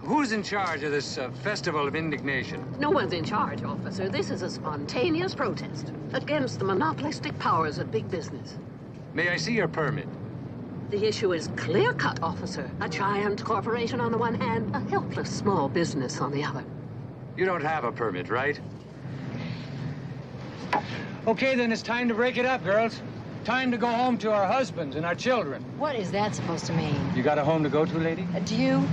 who's in charge of this festival of indignation? No one's in charge, officer. This is a spontaneous protest against the monopolistic powers of big business. May I see your permit? The issue is clear-cut, officer. A giant corporation on the one hand, a helpless small business on the other. You don't have a permit, right? Okay, then it's time to break it up, girls. Time to go home to our husbands and our children. What is that supposed to mean? You got a home to go to, lady? Do you?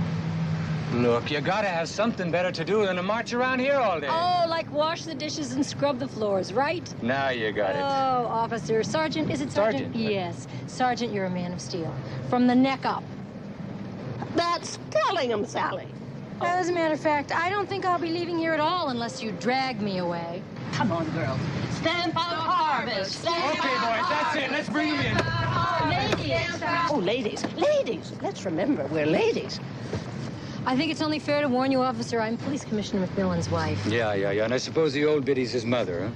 Look, you gotta have something better to do than to march around here all day. Oh, like wash the dishes and scrub the floors, right? Now you got it. Oh, officer. Sergeant, is it Sergeant? Yes. Sergeant, you're a man of steel. From the neck up. That's telling him, Sally. As a matter of fact, I don't think I'll be leaving here at all unless you drag me away. Come on, girls. Stand by the harvest. Stand Okay, boys, that's it. Let's bring them in. Ladies. Oh, ladies. Ladies. Let's remember, we're ladies. I think it's only fair to warn you, officer, I'm Police Commissioner McMillan's wife. Yeah. And I suppose the old biddy's his mother,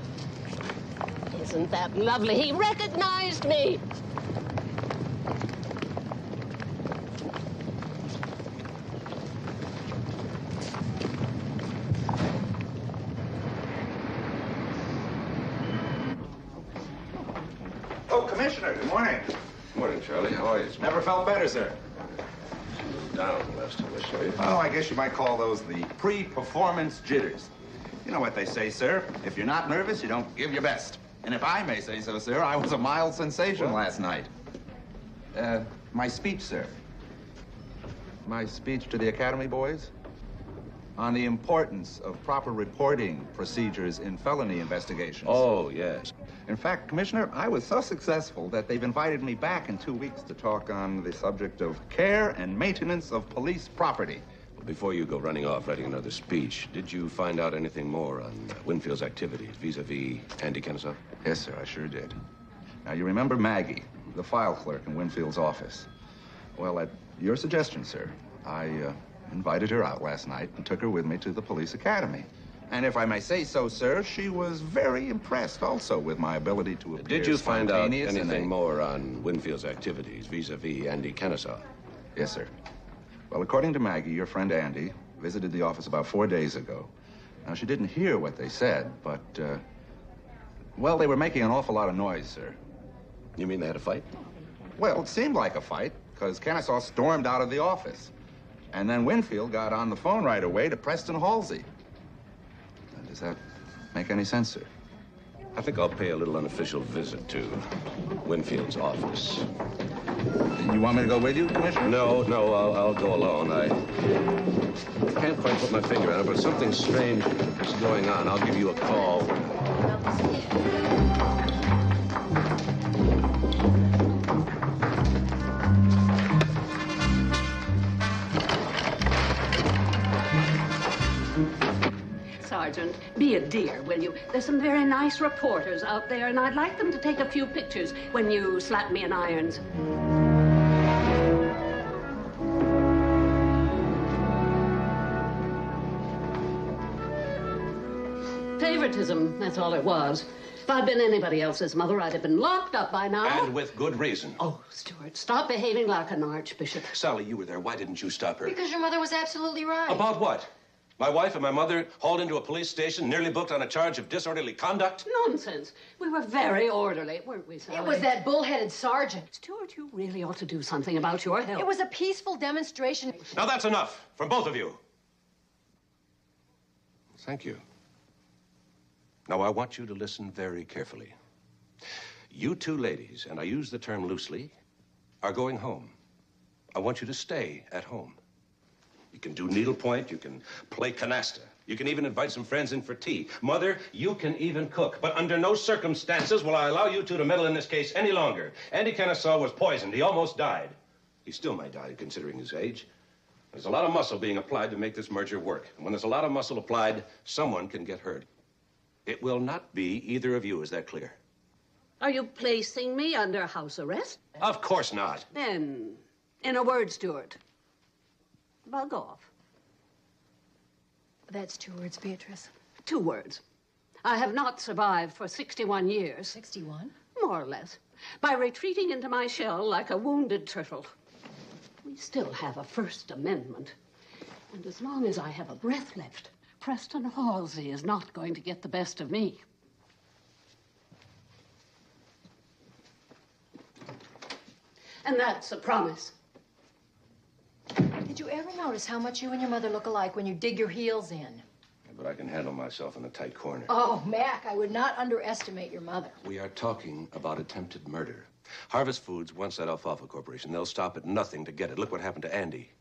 huh? Isn't that lovely? He recognized me. Oh, Commissioner, good morning. Morning, Charlie. How are you? Never felt better, sir. Down last time I saw you. Oh, I guess you might call those the pre-performance jitters. You know what they say, sir. If you're not nervous, you don't give your best. And if I may say so, sir, I was a mild sensation last night. My speech, sir. My speech to the Academy boys on the importance of proper reporting procedures in felony investigations. Oh, yes. In fact, Commissioner, I was so successful that they've invited me back in 2 weeks to talk on the subject of care and maintenance of police property. Well, before you go running off writing another speech, did you find out anything more on Winfield's activities vis-a-vis Andy Kennesaw? Yes, sir, I sure did. Now, you remember Maggie, the file clerk in Winfield's office? Well, at your suggestion, sir, I invited her out last night and took her with me to the police academy. And if I may say so, sir, she was very impressed also with my ability to appear Did you find out spontaneous anything more on Winfield's activities vis-a-vis Andy Kennesaw? Yes, sir. Well, according to Maggie, your friend Andy visited the office about 4 days ago. Now, she didn't hear what they said, but, well, they were making an awful lot of noise, sir. You mean they had a fight? Well, it seemed like a fight, because Kennesaw stormed out of the office. And then Winfield got on the phone right away to Preston Halsey. Does that make any sense, sir? I think I'll pay a little unofficial visit to Winfield's office. You want me to go with you, Commissioner? No, I'll go alone. I can't quite put my finger on it, but something strange is going on. I'll give you a call. Sergeant, be a dear, will you? There's some very nice reporters out there, and I'd like them to take a few pictures when you slap me in irons. Favoritism, that's all it was. If I'd been anybody else's mother, I'd have been locked up by now. And with good reason. Oh, Stuart, stop behaving like an archbishop. Sally, you were there. Why didn't you stop her? Because your mother was absolutely right. About what? My wife and my mother hauled into a police station, nearly booked on a charge of disorderly conduct? Nonsense. We were very orderly, weren't we, Sally? It was that bullheaded sergeant. Stuart, you really ought to do something about your health. It was a peaceful demonstration. Now that's enough from both of you. Thank you. Now I want you to listen very carefully. You two ladies, and I use the term loosely, are going home. I want you to stay at home. You can do needlepoint, you can play canasta. You can even invite some friends in for tea. Mother, you can even cook. But under no circumstances will I allow you two to meddle in this case any longer. Andy Kennesaw was poisoned. He almost died. He still may die, considering his age. There's a lot of muscle being applied to make this merger work. And when there's a lot of muscle applied, someone can get hurt. It will not be either of you. Is that clear? Are you placing me under house arrest? Of course not. Then, in a word, Stuart, bug off. That's 2 words, Beatrice. 2 words. I have not survived for 61 years. 61? More or less. By retreating into my shell like a wounded turtle. We still have a First Amendment. And as long as I have a breath left, Preston Halsey is not going to get the best of me. And that's a promise. Did you ever notice how much you and your mother look alike when you dig your heels in? Yeah, but I can handle myself in a tight corner. Oh, Mac, I would not underestimate your mother. We are talking about attempted murder. Harvest Foods wants that alfalfa corporation. They'll stop at nothing to get it. Look what happened to Andy.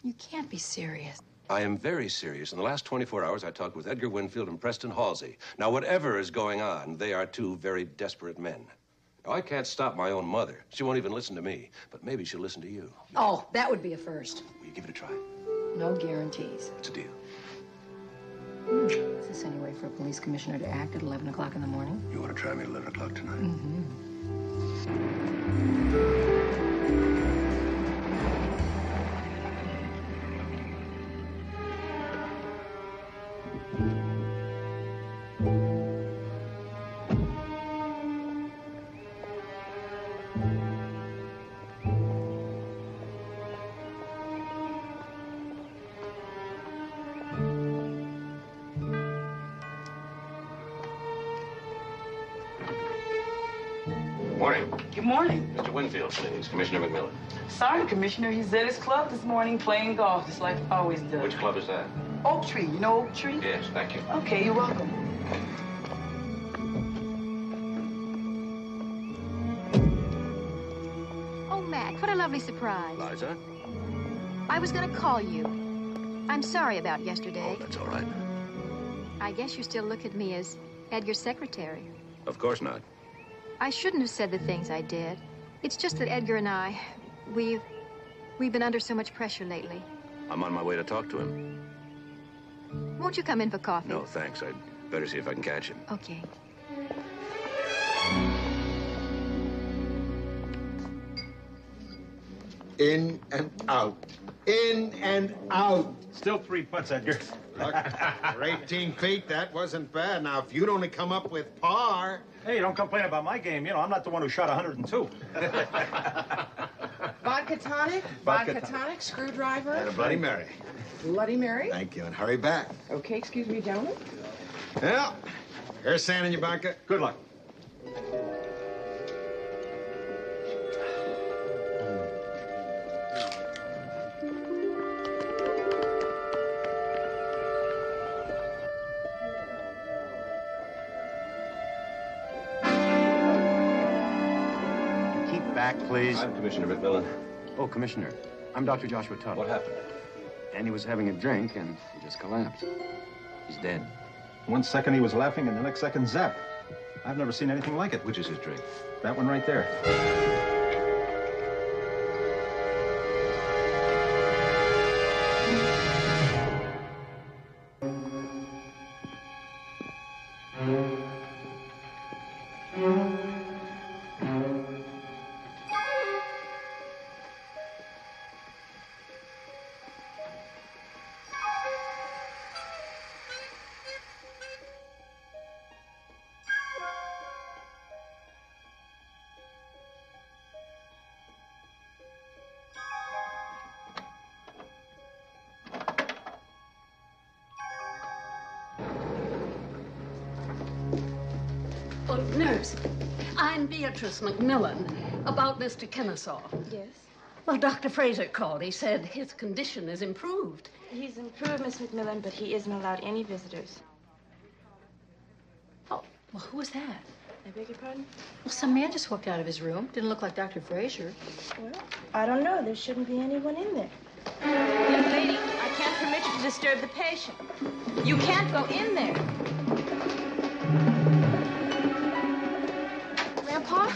You can't be serious. I am very serious. In the last 24 hours, I talked with Edgar Winfield and Preston Halsey. Now, whatever is going on, they are 2 very desperate men. Now, I can't stop my own mother. She won't even listen to me. But maybe she'll listen to you. Oh, that would be a first. Will you give it a try? No guarantees. It's a deal. Is this any way for a police commissioner to act at 11 o'clock in the morning? You want to try me at 11 o'clock tonight? Mm-hmm. Morning. Good morning. Mr. Winfield, please. Commissioner McMillan. Sorry, Commissioner. He's at his club this morning playing golf, just like he always does. Which club is that? Oak Tree. You know Oak Tree? Yes, thank you. Okay, you're welcome. Oh, Mac, what a lovely surprise. Liza? I was going to call you. I'm sorry about yesterday. Oh, that's all right. I guess you still look at me as Edgar's secretary. Of course not. I shouldn't have said the things I did. It's just that Edgar and I, we've been under so much pressure lately. I'm on my way to talk to him. Won't you come in for coffee? No, thanks. I'd better see if I can catch him. Okay. In and out. In and out. Still 3 putts, Edgar. Look, for 18 feet, that wasn't bad. Now, if you'd only come up with par... Hey, don't complain about my game. You know, I'm not the one who shot 102. Vodka tonic, vodka tonic, screwdriver. And a Bloody Mary. Bloody Mary. Thank you, and hurry back. Okay, excuse me, gentlemen. Yeah. Here's sand in your vodka. Good luck. Back, please. I'm Commissioner McMillan. Oh, Commissioner. I'm Dr. Joshua Tuttle. What happened? Andy was having a drink, and he just collapsed. He's dead. 1 second he was laughing, and the next second, zap. I've never seen anything like it. Which is his drink? That one right there. Nurse, I'm Beatrice McMillan, about Mr. Kennesaw. Yes? Well, Dr. Fraser called. He said his condition is improved. He's improved, Miss McMillan, but he isn't allowed any visitors. Oh, well, who was that? I beg your pardon? Well, some man just walked out of his room. Didn't look like Dr. Fraser. Well, I don't know. There shouldn't be anyone in there. Young lady, I can't permit you to disturb the patient. You can't go in there. Grandpa?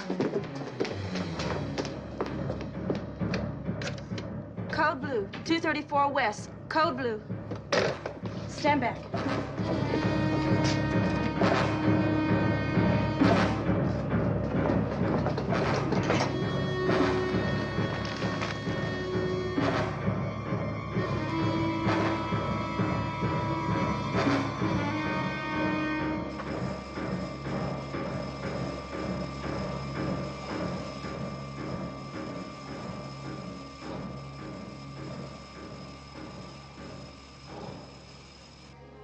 Code blue, 234 West. Code blue. Stand back.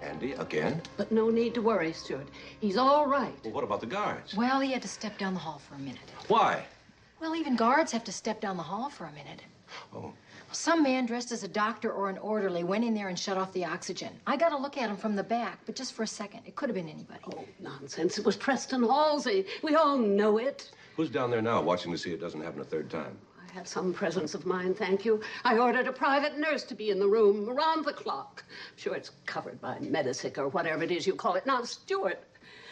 Andy, again? But no need to worry, Stuart. He's all right. Well, what about the guards? Well, he had to step down the hall for a minute. Why? Well, even guards have to step down the hall for a minute. Oh. Some man dressed as a doctor or an orderly went in there and shut off the oxygen. I got to look at him from the back, but just for a second. It could have been anybody. Oh, nonsense. It was Preston Halsey. We all know it. Who's down there now watching to see it doesn't happen a third time? I have some presence of mind, thank you. I ordered a private nurse to be in the room around the clock. I'm sure it's covered by Medisic or whatever it is you call it. Now, Stuart,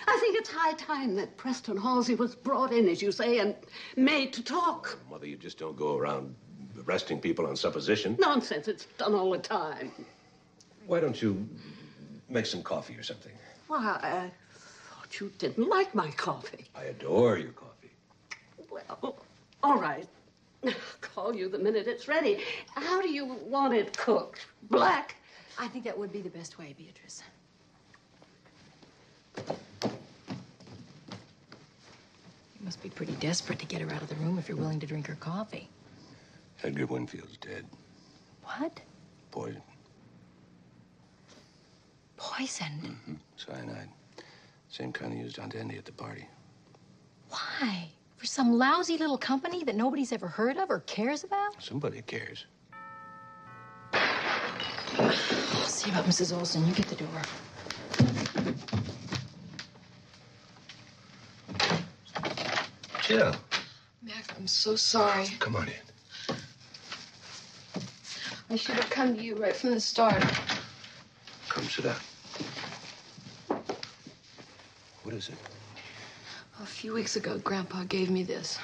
I think it's high time that Preston Halsey was brought in, as you say, and made to talk. Mother, you just don't go around arresting people on supposition. Nonsense. It's done all the time. Why don't you make some coffee or something? Why, I thought you didn't like my coffee. I adore your coffee. Well, all right. I'll call you the minute it's ready. How do you want it cooked? Black? I think that would be the best way, Beatrice. You must be pretty desperate to get her out of the room if you're willing to drink her coffee. Edgar Winfield's dead. What? Poison. Poisoned? Mm-hmm. Cyanide. Same kind they used on Andy at the party. Why? For some lousy little company that nobody's ever heard of or cares about? Somebody cares. I'll see about Mrs. Olson. You get the door. Jill. Mac, I'm so sorry. Come on in. I should have come to you right from the start. Come sit down. What is it? A few weeks ago, Grandpa gave me this.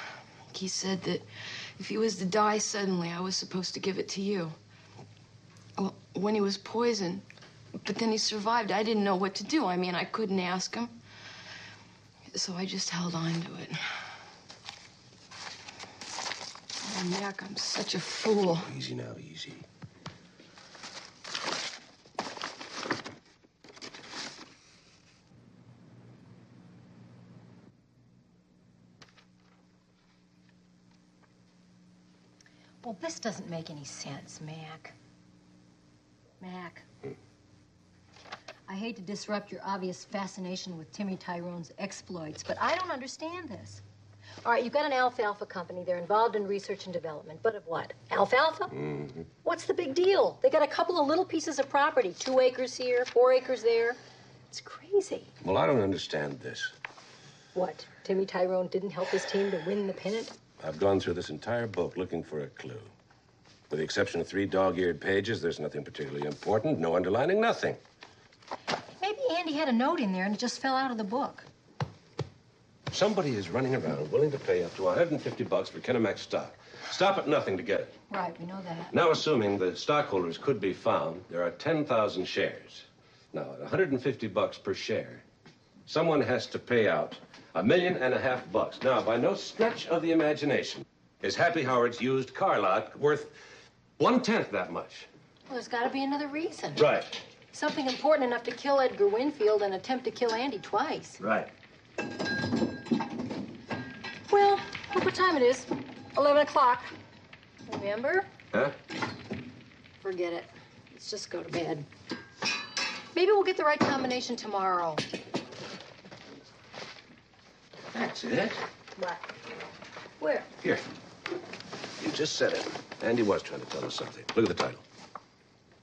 He said that if he was to die suddenly, I was supposed to give it to you. Well, when he was poisoned, but then he survived, I didn't know what to do. I mean, I couldn't ask him. So I just held on to it. Oh, Mac, I'm such a fool. Easy now, easy. Well, this doesn't make any sense, Mac. Mac. I hate to disrupt your obvious fascination with Timmy Tyrone's exploits, but I don't understand this. All right, you've got an alfalfa company. They're involved in research and development. But of what? Alfalfa? Mm-hmm. What's the big deal? They got a couple of little pieces of property. 2 acres here, 4 acres there. It's crazy. Well, I don't understand this. What? Timmy Tyrone didn't help his team to win the pennant? I've gone through this entire book looking for a clue. With the exception of 3 dog-eared pages, there's nothing particularly important, no underlining, nothing. Maybe Andy had a note in there and it just fell out of the book. Somebody is running around willing to pay up to $150 for Kenemax stock. Stop at nothing to get it. Right, we know that. Now, assuming the stockholders could be found, there are 10,000 shares. Now, at $150 per share, someone has to pay out $1.5 million. Now, by no stretch of the imagination is Happy Howard's used car lot worth 1/10 that much. Well, there's got to be another reason. Right. Something important enough to kill Edgar Winfield and attempt to kill Andy twice. Right. Well, look what time it is. 11 o'clock. Remember? Huh? Forget it. Let's just go to bed. Maybe we'll get the right combination tomorrow. That's it. What? Where? Here. You just said it. Andy was trying to tell us something. Look at the title.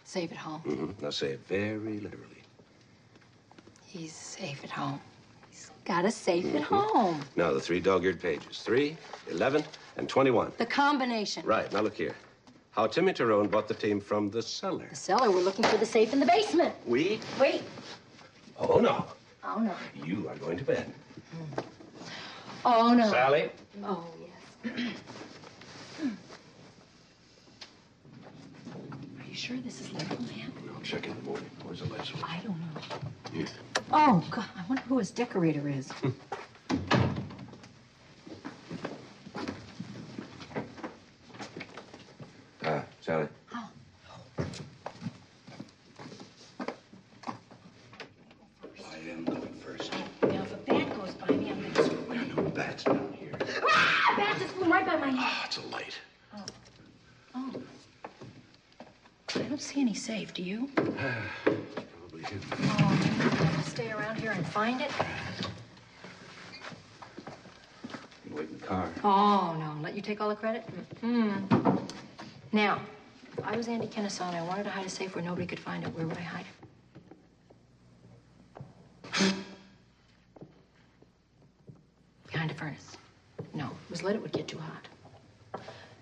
Safe at home. Mm-hmm. Now say it very literally. He's safe at home. He's got a safe at home. Now the 3 dog-eared pages. 3, 11, and 21. The combination. Right. Now look here. How Timmy Tyrone bought the team from the cellar. The cellar. We're looking for the safe in the basement. We? Wait. Oh, no. Oh, no. You are going to bed. Oh, no. Sally? Oh, yes. Are you sure this is literal, man? I'll check in the morning. Where's the light switch? I don't know. Here. Oh, God. I wonder who his decorator is. Sally. Oh. I am going first. Now, if a bat goes by me, I'm going to scream. There are no bats down here. Ah! Bat just flew right by my head. Ah, it's a light. Oh. I don't see any safe, do you? Probably hidden. Oh, I'll stay around here and find it. You wait in the car. Oh, no. Let you take all the credit? Mm-hmm. Now, if I was Andy Kennesaw and I wanted to hide a safe where nobody could find it, where would I hide it? Behind a furnace. No, if it was lit, it would get too hot.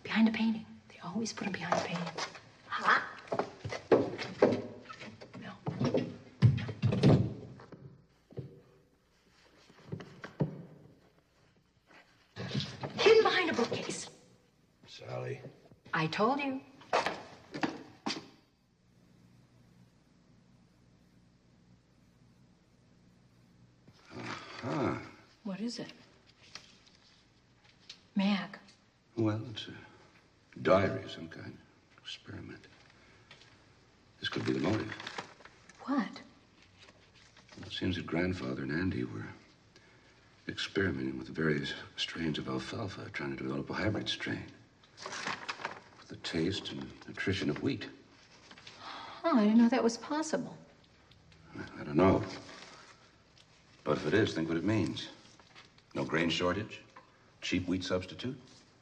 Behind a painting. They always put them behind a painting. Hot? No. Hidden behind a bookcase. Sally. I told you. Huh. What is it? Mac. Well, it's a diary of some kind. Experiment. This could be the motive. What? Well, it seems that Grandfather and Andy were experimenting with various strains of alfalfa, trying to develop a hybrid strain with the taste and nutrition of wheat. Oh, I didn't know that was possible. I don't know. But if it is, think what it means. No grain shortage, cheap wheat substitute.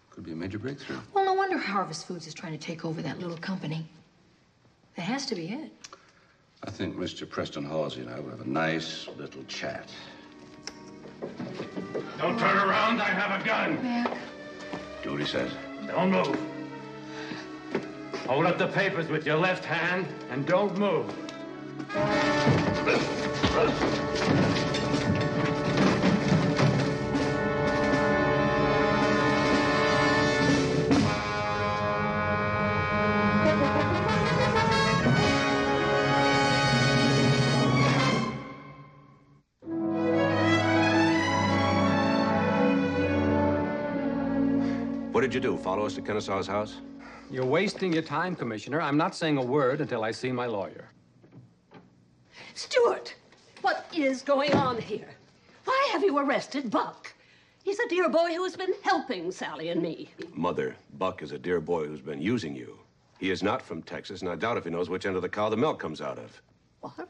Could be a major breakthrough. Well, no wonder Harvest Foods is trying to take over that little company. That has to be it. I think Mr. Preston Halsey and I will have a nice little chat. Don't turn around. I have a gun. Mac. Do what he says. Don't move. Hold up the papers with your left hand and don't move. What did you do? Follow us to Kennesaw's house? You're wasting your time, Commissioner. I'm not saying a word until I see my lawyer. Stuart, what is going on here? Why have you arrested Buck? He's a dear boy who's been helping Sally and me. Mother, Buck is a dear boy who's been using you. He is not from Texas, and I doubt if he knows which end of the cow the milk comes out of. What?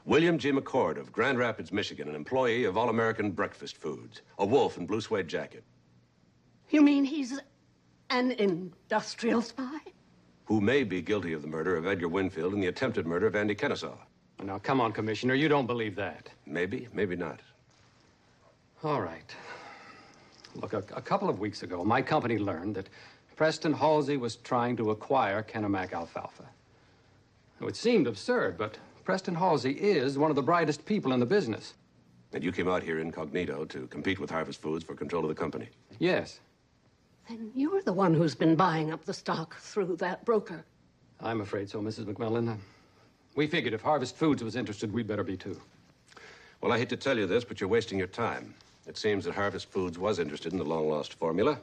William G. McCord of Grand Rapids, Michigan, an employee of All-American Breakfast Foods. A wolf in blue suede jacket. You mean he's an industrial spy? Who may be guilty of the murder of Edgar Winfield and the attempted murder of Andy Kennesaw. Now, come on, Commissioner. You don't believe that. Maybe, maybe not. All right. Look, a couple of weeks ago, my company learned that Preston Halsey was trying to acquire Kennebec alfalfa. It seemed absurd, but Preston Halsey is one of the brightest people in the business. And you came out here incognito to compete with Harvest Foods for control of the company? Yes. Then you're the one who's been buying up the stock through that broker. I'm afraid so, Mrs. McMillan. We figured if Harvest Foods was interested, we'd better be too. Well, I hate to tell you this, but you're wasting your time. It seems that Harvest Foods was interested in the long-lost formula.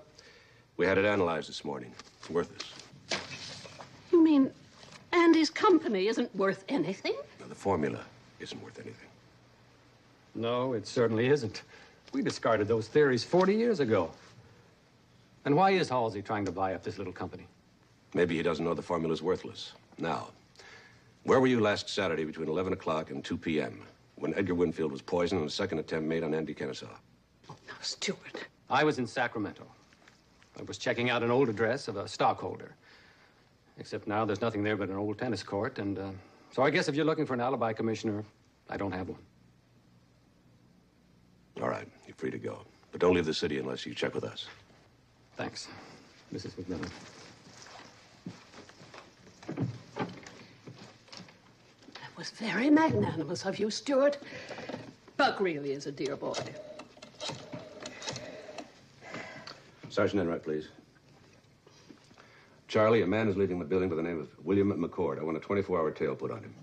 We had it analyzed this morning. It's worthless. You mean Andy's company isn't worth anything? Now, the formula isn't worth anything. No, it certainly isn't. We discarded those theories 40 years ago. And why is Halsey trying to buy up this little company? Maybe he doesn't know the formula's worthless. Now, where were you last Saturday between 11 o'clock and 2 p.m. when Edgar Winfield was poisoned and a second attempt made on Andy Kennesaw? Now, Stuart. I was in Sacramento. I was checking out an old address of a stockholder. Except now there's nothing there but an old tennis court, and so I guess if you're looking for an alibi, Commissioner, I don't have one. All right, you're free to go. But don't leave the city unless you check with us. Thanks, Mrs. McMillan. That was very magnanimous of you, Stuart. Buck really is a dear boy. Sergeant Enright, please. Charlie, a man is leaving the building by the name of William McCord. I want a 24-hour tail put on him.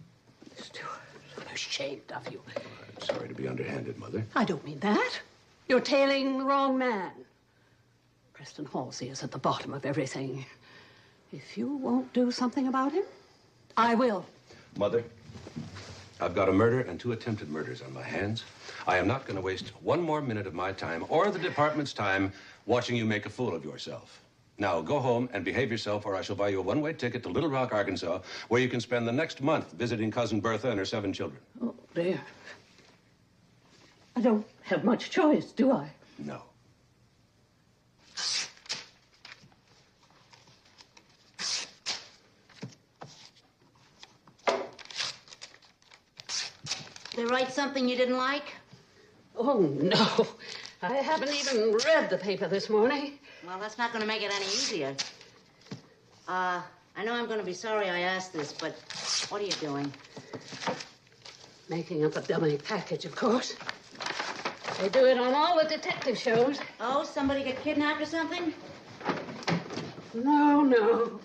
Stuart, I'm ashamed of you. I'm sorry to be underhanded, Mother. I don't mean that. You're tailing the wrong man. Preston Halsey is at the bottom of everything. If you won't do something about him, I will. Mother, I've got a murder and 2 attempted murders on my hands. I am not going to waste 1 more minute of my time or the department's time watching you make a fool of yourself. Now, go home and behave yourself, or I shall buy you a 1-way ticket to Little Rock, Arkansas, where you can spend the next month visiting Cousin Bertha and her 7 children. Oh, dear. I don't have much choice, do I? No. They write something you didn't like? Oh, no. I haven't even read the paper this morning. Well, that's not going to make it any easier. I know I'm going to be sorry I asked this, but what are you doing? Making up a dummy package, of course. They do it on all the detective shows. Oh, somebody get kidnapped or something? No, no.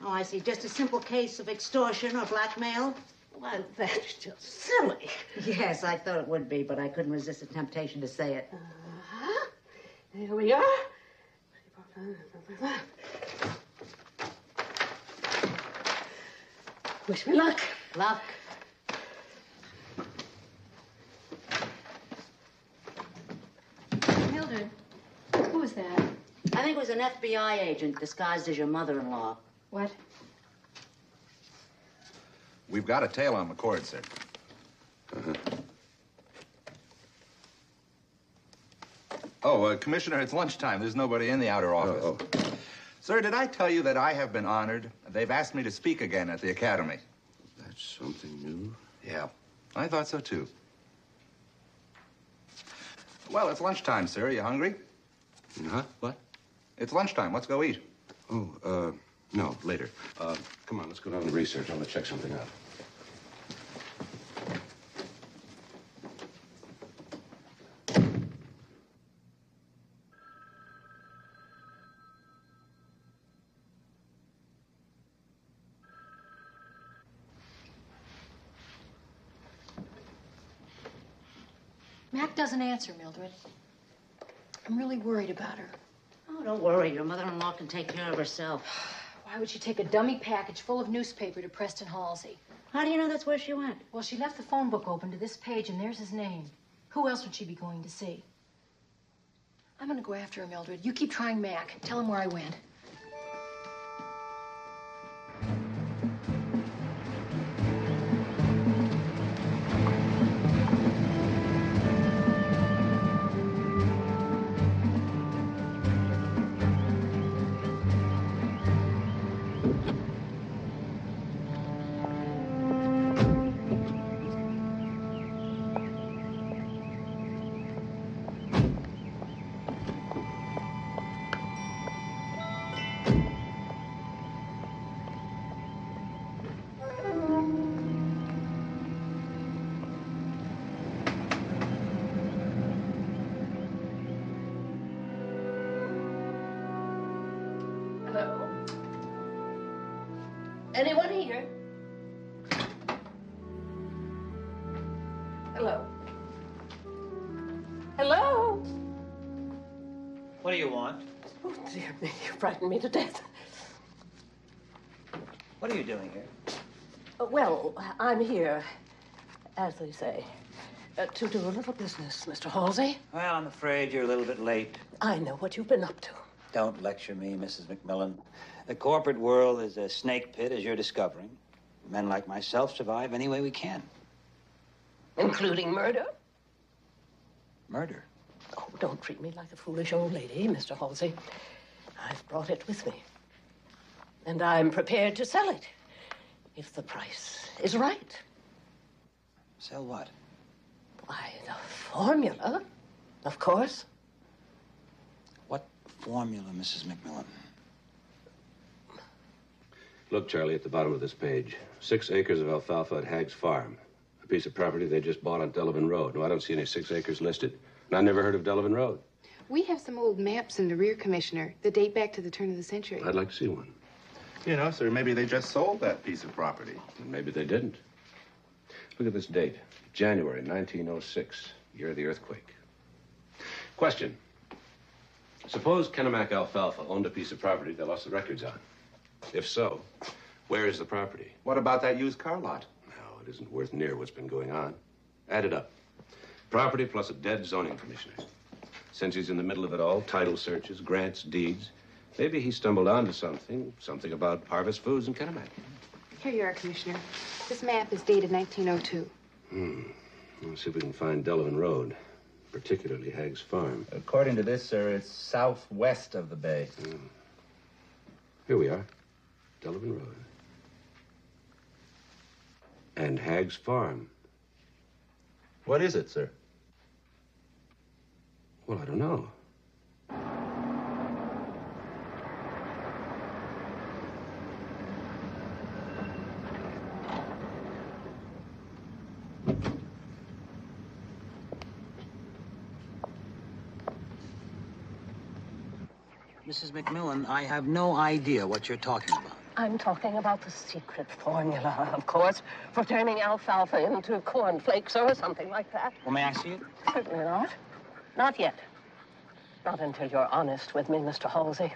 Oh, I see. Just a simple case of extortion or blackmail? Well, that's just silly. Yes, I thought it would be, but I couldn't resist the temptation to say it. Here we are. Wish me luck. Luck. Mildred, who was that? I think it was an FBI agent disguised as your mother-in-law. What? We've got a tail on McCord, sir. Oh, Commissioner, it's lunchtime. There's nobody in the outer office. Sir, did I tell you that I have been honored? They've asked me to speak again at the Academy. That's something new. Yeah, I thought so, too. Well, it's lunchtime, sir. You hungry? Huh? What? It's lunchtime. Let's go eat. Oh, no, later. Come on, let's go down to research. I want to check something out. Mac doesn't answer, Mildred. I'm really worried about her. Oh, don't worry. Your mother-in-law can take care of herself. Why would she take a dummy package full of newspaper to Preston Halsey? How do you know that's where she went? Well, she left the phone book open to this page, and there's his name. Who else would she be going to see? I'm going to go after her, Mildred. You keep trying Mac. Tell him where I went. Hello? Anyone here? Hello? Hello? What do you want? Oh, dear me, you frightened me to death. What are you doing here? Well, I'm here, as they say, to do a little business, Mr. Halsey. Well, I'm afraid you're a little bit late. I know what you've been up to. Don't lecture me, Mrs. McMillan. The corporate world is a snake pit, as you're discovering. Men like myself survive any way we can. Including murder? Murder? Oh, don't treat me like a foolish old lady, Mr. Halsey. I've brought it with me. And I'm prepared to sell it if the price is right. Sell what? Why, the formula, of course. What formula, Mrs. McMillan? Look, Charlie, at the bottom of this page. 6 acres of alfalfa at Hagg's Farm. A piece of property they just bought on Delavan Road. No, I don't see any 6 acres listed. And I never heard of Delavan Road. We have some old maps in the rear, Commissioner, that date back to the turn of the century. I'd like to see one. You know, sir, maybe they just sold that piece of property. And maybe they didn't. Look at this date. January 1906, year of the earthquake. Question. Suppose Kennebec Alfalfa owned a piece of property they lost the records on. If so, where is the property? What about that used car lot? No, it isn't worth near what's been going on. Add it up. Property plus a dead zoning commissioner. Since he's in the middle of it all, title searches, grants, deeds, maybe he stumbled onto something about Harvest Foods in Kennebec. Here you are, Commissioner. This map is dated 1902. Let's see if we can find Delavan Road, particularly Hagg's Farm. According to this, sir, it's southwest of the bay. Here we are. Delavan Road. And Hagg's Farm. What is it, sir? Well, I don't know. Mrs. McMillan, I have no idea what you're talking about. I'm talking about the secret formula, of course, for turning alfalfa into cornflakes or something like that. Well, may I see it? Certainly not. Not yet. Not until you're honest with me, Mr. Halsey.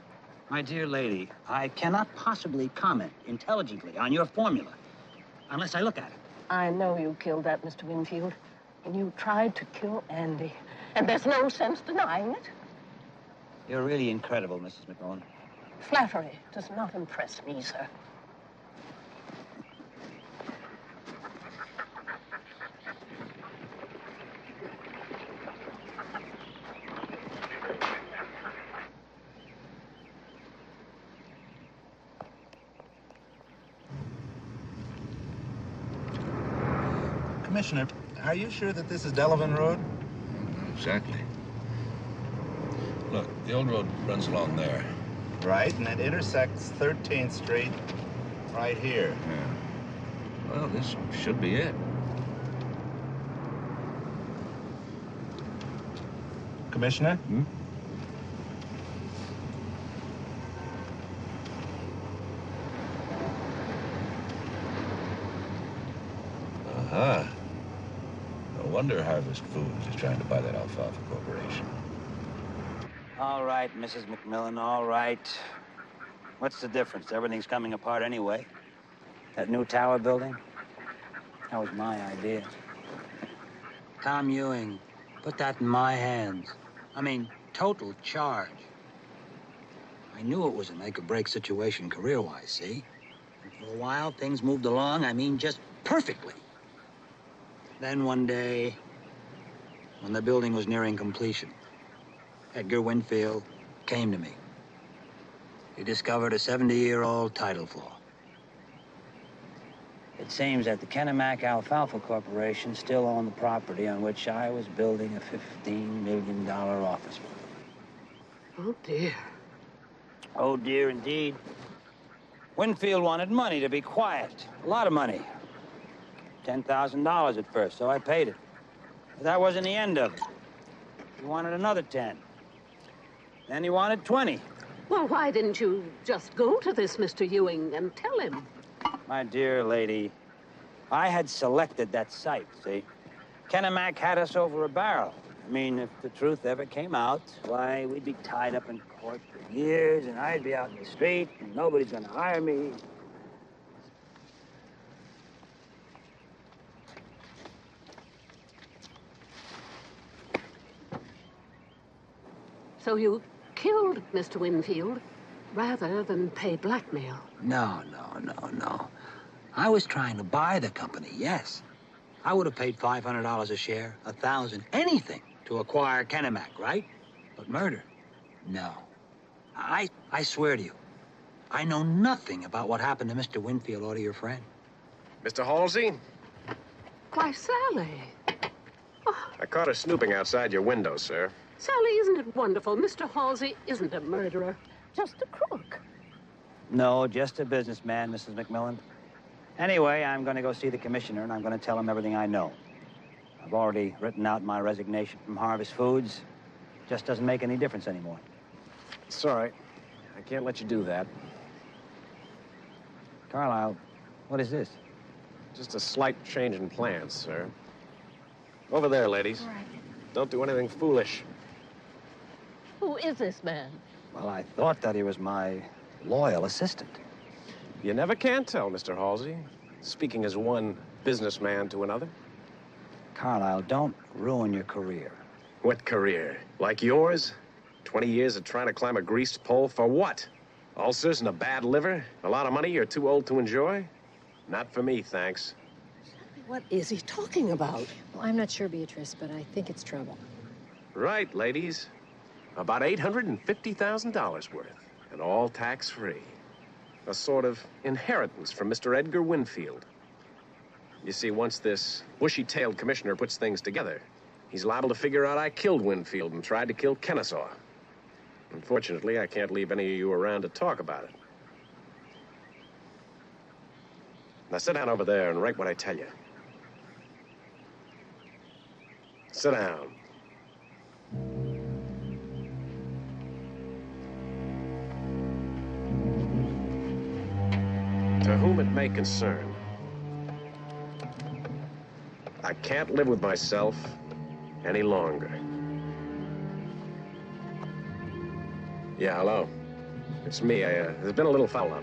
My dear lady, I cannot possibly comment intelligently on your formula unless I look at it. I know you killed that Mr. Winfield, and you tried to kill Andy, and there's no sense denying it. You're really incredible, Mrs. McMillan. Flattery does not impress me, sir. Commissioner, are you sure that this is Delavan Road? Exactly. Look, the old road runs along there. Right, and it intersects 13th Street right here. Yeah. Well, this should be it. Commissioner? Uh-huh. No wonder Harvest Foods is trying to buy that alfalfa corporation. All right, Mrs. McMillan, all right. What's the difference? Everything's coming apart anyway. That new tower building, that was my idea. Tom Ewing, put that in my hands. I mean, total charge. I knew it was a make-or-break situation career-wise, see? And for a while, things moved along, I mean, just perfectly. Then one day, when the building was nearing completion, Edgar Winfield came to me. He discovered a 70-year-old title flaw. It seems that the Kennebec Alfalfa Corporation still owned the property on which I was building a $15 million office building. Oh, dear. Oh, dear, indeed. Winfield wanted money to be quiet. A lot of money. $10,000 at first, so I paid it. But that wasn't the end of it. He wanted another 10. Then he wanted 20. Well, why didn't you just go to this Mr. Ewing and tell him? My dear lady, I had selected that site, see? Kennebec had us over a barrel. I mean, if the truth ever came out, why, we'd be tied up in court for years, and I'd be out in the street, and nobody's gonna hire me. So you killed Mr. Winfield rather than pay blackmail? No. I was trying to buy the company, yes. I would have paid $500 a share, $1,000, anything to to acquire Kenemac, right? But murder? No. I swear to you, I know nothing about what happened to Mr. Winfield or to your friend. Mr. Halsey, Why, Sally. I caught her snooping outside your window, sir. Sally, isn't it wonderful? Mr. Halsey isn't a murderer, just a crook. No, just a businessman, Mrs. McMillan. Anyway, I'm going to go see the commissioner, and I'm going to tell him everything I know. I've already written out my resignation from Harvest Foods. Just doesn't make any difference anymore. It's all right. I can't let you do that. Carlisle, what is this? Just a slight change in plans, sir. Over there, ladies. All right. Don't do anything foolish. Who is this man? Well, I thought that he was my loyal assistant. You never can tell, Mr. Halsey. Speaking as one businessman to another. Carlisle, don't ruin your career. What career? Like yours? 20 years of trying to climb a greased pole for what? Ulcers and a bad liver? A lot of money you're too old to enjoy? Not for me, thanks. What is he talking about? Well, I'm not sure, Beatrice, but I think it's trouble. Right, ladies. About $850,000 worth, and all tax-free. A sort of inheritance from Mr. Edgar Winfield. You see, once this bushy-tailed commissioner puts things together, he's liable to figure out I killed Winfield and tried to kill Kennesaw. Unfortunately, I can't leave any of you around to talk about it. Now sit down over there and write what I tell you. Sit down. To whom it may concern, I can't live with myself any longer. Yeah, hello. It's me. There's been a little foul-up.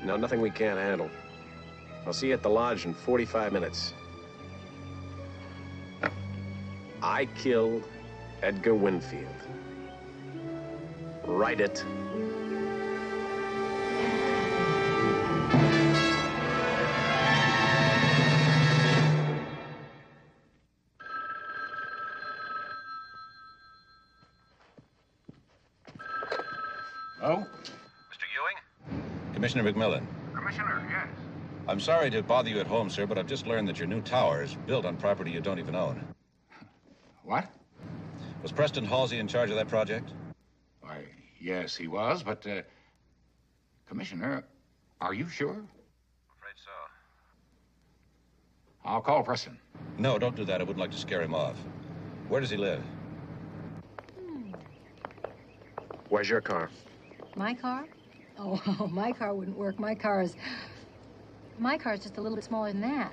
No, nothing we can't handle. I'll see you at the lodge in 45 minutes. I killed Edgar Winfield. Write it. Oh? Mr. Ewing? Commissioner McMillan. Commissioner, yes. I'm sorry to bother you at home, sir, but I've just learned that your new tower is built on property you don't even own. What? Was Preston Halsey in charge of that project? Why, yes, he was, but, Commissioner, are you sure? Afraid so. I'll call Preston. No, don't do that. I wouldn't like to scare him off. Where does he live? Where's your car? My car? Oh, my car wouldn't work. My car is just a little bit smaller than that.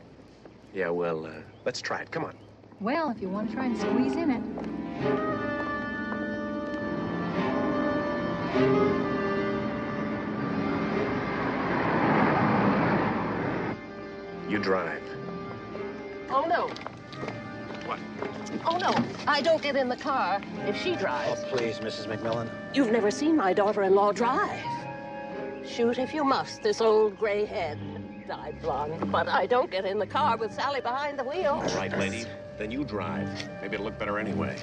Yeah, well, let's try it. Come on. Well, if you want to try and squeeze in it. You drive. Oh, no. What? Oh, no. I don't get in the car if she drives. Oh, please, Mrs. McMillan. You've never seen my daughter-in-law drive. Shoot if you must, this old gray head. Died blonde. But I don't get in the car with Sally behind the wheel. All right, lady. Then you drive. Maybe it'll look better anyway.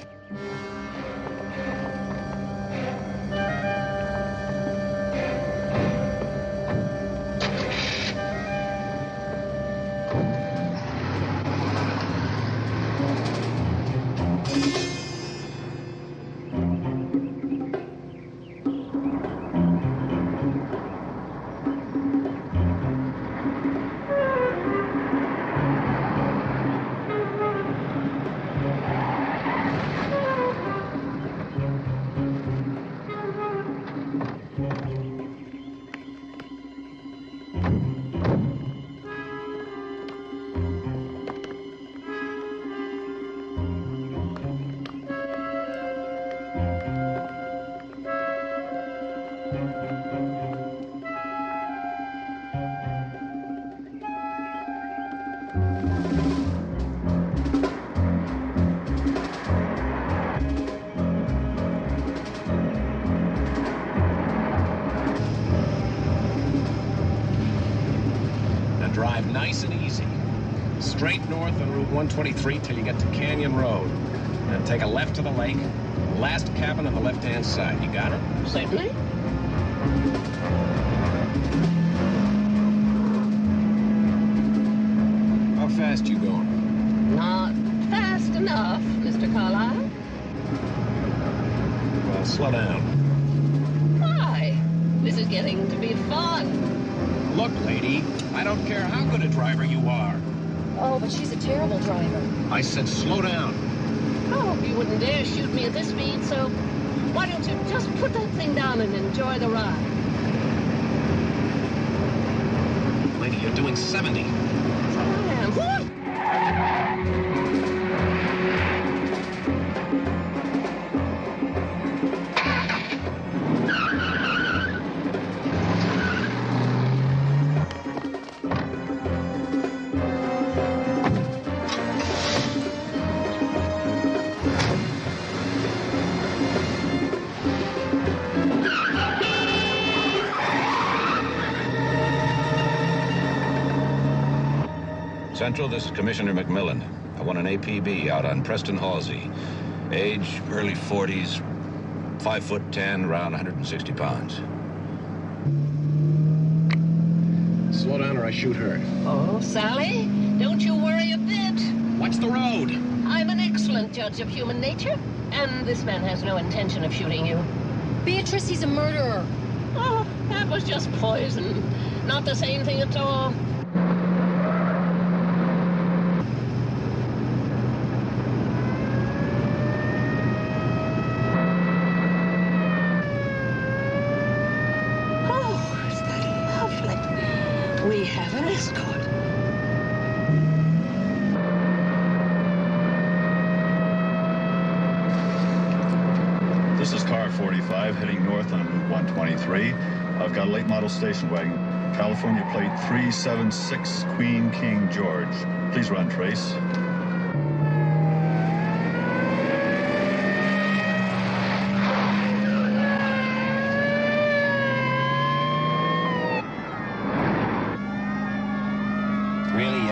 Nice and easy. Straight north on Route 123 till you get to Canyon Road. Then take a left to the lake. Last cabin on the left-hand side. You got it? Certainly. How fast you going? Not fast enough, Mr. Carlyle. Well, slow down. Why? This is getting to be fun. Look, lady, I don't care how good a driver you are. Oh, but she's a terrible driver. I said slow down. Oh, you wouldn't dare shoot me at this speed, so why don't you just put that thing down and enjoy the ride? Lady, you're doing 70. I am. What? Central, this is Commissioner McMillan. I want an APB out on Preston Halsey. Age, early 40s, 5'10", around 160 pounds. Slow down or I shoot her. Oh, Sally, don't you worry a bit. Watch the road. I'm an excellent judge of human nature, and this man has no intention of shooting you. Beatrice, he's a murderer. Oh, that was just poison. Not the same thing at all. We have an escort. This is car 45 heading north on Route 123. I've got a late model station wagon, California plate 376 Queen King George. Please run trace.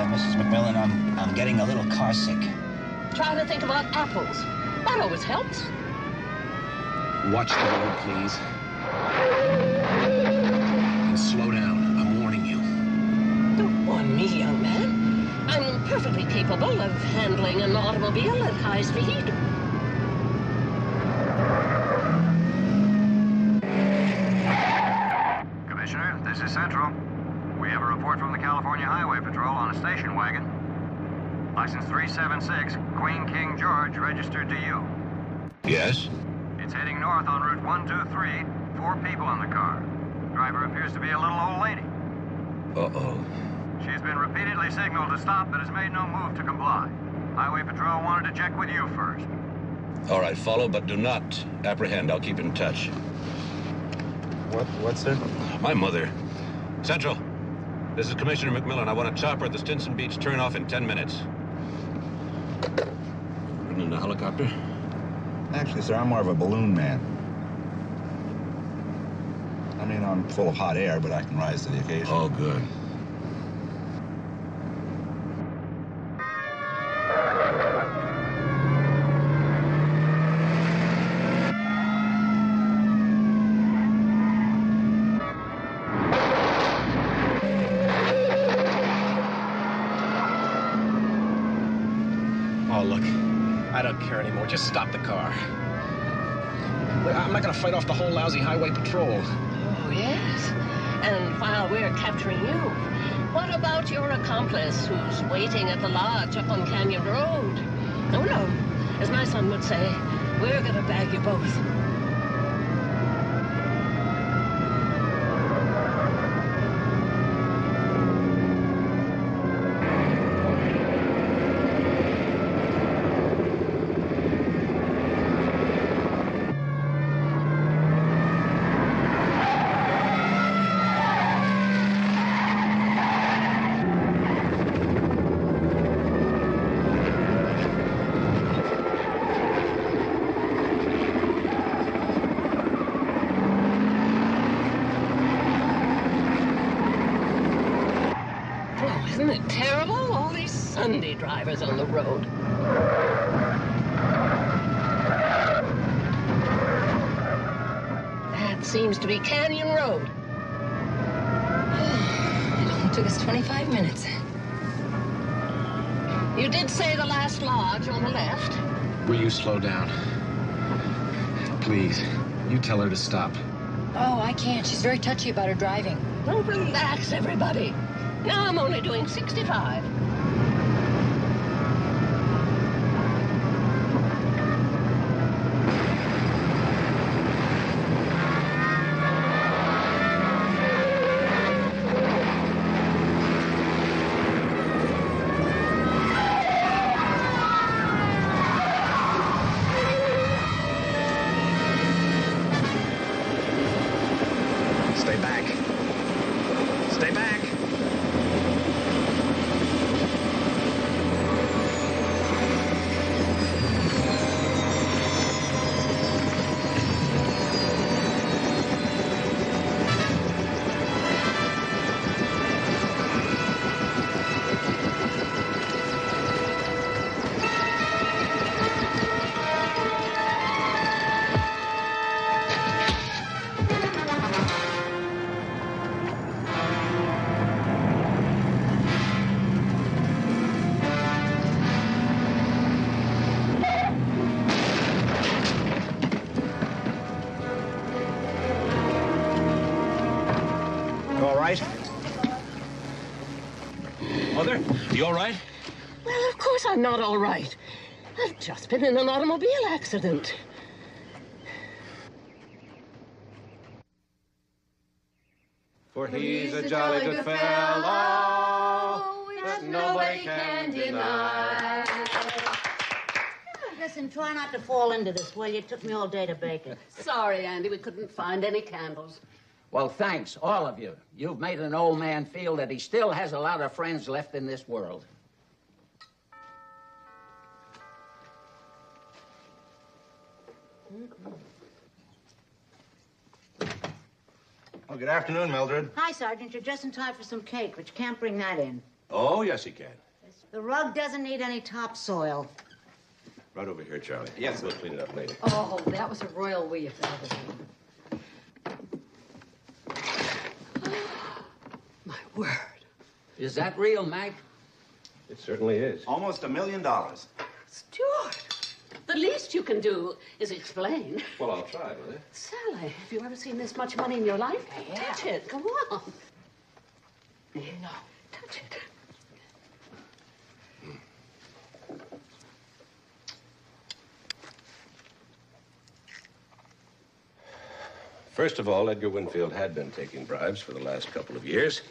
Mrs. McMillan, I'm getting a little car sick. Try to think about apples. That always helps. Watch the road, please. And slow down. I'm warning you. Don't warn me, young man. I'm perfectly capable of handling an automobile at high speed. Commissioner, this is Central. We have a report from the California Highway Patrol on a station wagon. License 376, Queen King George, registered to you. Yes? It's heading north on Route 123. 4 people in the car. Driver appears to be a little old lady. Uh-oh. She's been repeatedly signaled to stop, but has made no move to comply. Highway Patrol wanted to check with you first. All right, follow, but do not apprehend. I'll keep in touch. What's it? My mother. Central. This is Commissioner McMillan. I want a chopper at the Stinson Beach turnoff in 10 minutes. Ridden in a helicopter? Actually, sir, I'm more of a balloon man. I mean, I'm full of hot air, but I can rise to the occasion. Oh, good. I don't care anymore. Just stop the car. I'm not gonna fight off the whole lousy highway patrol. Oh, yes. And while we're capturing you, what about your accomplice who's waiting at the lodge up on Canyon Road? Oh, no. As my son would say, we're gonna bag you both. Isn't it terrible? All these Sunday drivers on the road. Seems to be Canyon Road. It only took us 25 minutes. You did say the last lodge on the left. Will you slow down? Please, you tell her to stop. Oh, I can't. She's very touchy about her driving. Don't relax, everybody. Now I'm only doing 65. Stay back. Stay back. You all right? Mother, you all right? Well, of course I'm not all right. I've just been in an automobile accident. For he's a jolly good fellow that nobody can deny. Listen, try not to fall into this, will you? It took me all day to bake it. Sorry, Andy, we couldn't find any candles. Well, thanks, all of you. You've made an old man feel that he still has a lot of friends left in this world. Oh, good afternoon, Mildred. Hi, Sergeant. You're just in time for some cake, but you can't bring that in. Oh, yes, he can. The rug doesn't need any topsoil. Right over here, Charlie. Yes. We'll clean it up later. Oh, that was a royal we, if that ever came. My word. Is that real, Mag? It certainly is. Almost $1 million. Stuart, the least you can do is explain. Well, I'll try, will you? Sally, have you ever seen this much money in your life? Touch it. Come on. No. Touch it. First of all, Edgar Winfield had been taking bribes for the last couple of years.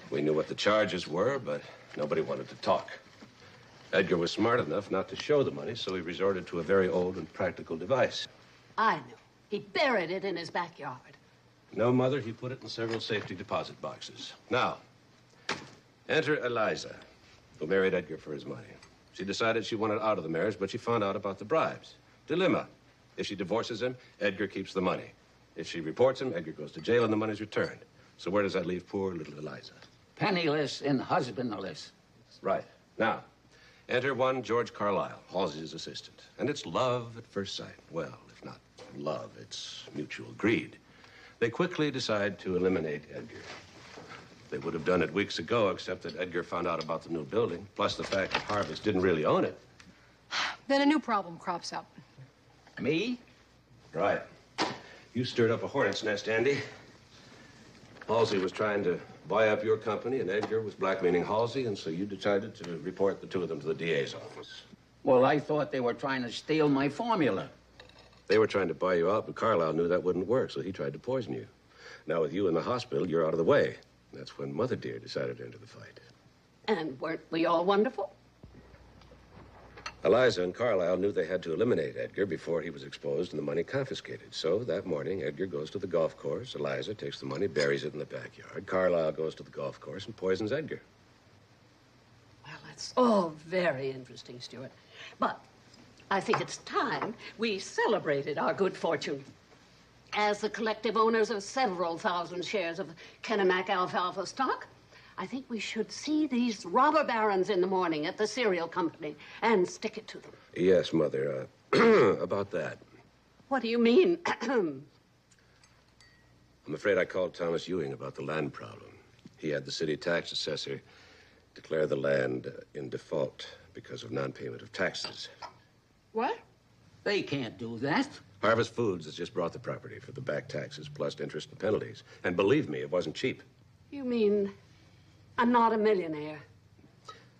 We knew what the charges were, but nobody wanted to talk. Edgar was smart enough not to show the money, so he resorted to a very old and practical device. I knew. He buried it in his backyard. No, Mother, he put it in several safety deposit boxes. Now, enter Eliza, who married Edgar for his money. She decided she wanted out of the marriage, but she found out about the bribes. Dilemma. If she divorces him, Edgar keeps the money. If she reports him, Edgar goes to jail and the money's returned. So where does that leave poor little Eliza? Penniless and husbandless. Right. Now, enter one George Carlyle, Halsey's assistant. And it's love at first sight. Well, if not love, it's mutual greed. They quickly decide to eliminate Edgar. They would have done it weeks ago, except that Edgar found out about the new building, plus the fact that Harvest didn't really own it. Then a new problem crops up. Me? Right. You stirred up a hornet's nest, Andy. Halsey was trying to buy up your company, and Edgar was blackmailing Halsey, and so you decided to report the two of them to the DA's office. Well, I thought they were trying to steal my formula. They were trying to buy you out, but Carlyle knew that wouldn't work, so he tried to poison you. Now, with you in the hospital, you're out of the way. That's when Mother Dear decided to enter the fight. And weren't we all wonderful? Eliza and Carlyle knew they had to eliminate Edgar before he was exposed and the money confiscated. So that morning, Edgar goes to the golf course. Eliza takes the money, buries it in the backyard. Carlyle goes to the golf course and poisons Edgar. Well, that's all very interesting, Stuart. But I think it's time we celebrated our good fortune. As the collective owners of several thousand shares of Kennebec alfalfa stock, I think we should see these robber barons in the morning at the cereal company and stick it to them. Yes, Mother. About that. What do you mean? I'm afraid I called Thomas Ewing about the land problem. He had the city tax assessor declare the land in default because of non-payment of taxes. What? They can't do that. Harvest Foods has just brought the property for the back taxes plus interest and penalties. And believe me, it wasn't cheap. You mean I'm not a millionaire?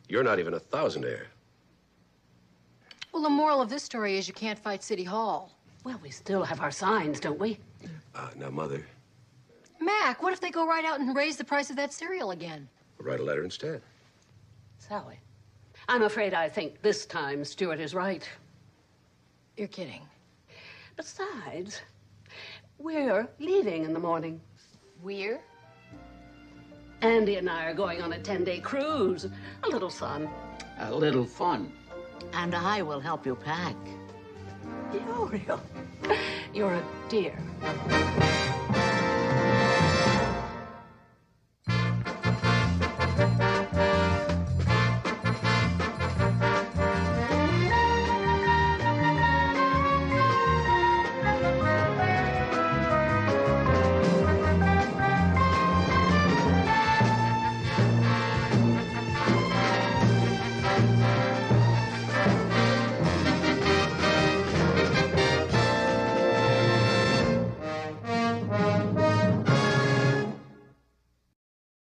You're not even a thousandaire. Well, the moral of this story is you can't fight City Hall. Well, we still have our signs, don't we? Now, Mother, Mac, what if they go right out and raise the price of that cereal again? we'll write a letter instead. Sally, I'm afraid I think this time Stuart is right. You're kidding. Besides, we're leaving in the morning. We're? Andy and I are going on a 10-day cruise. A little sun. A little fun. And I will help you pack. You're a dear.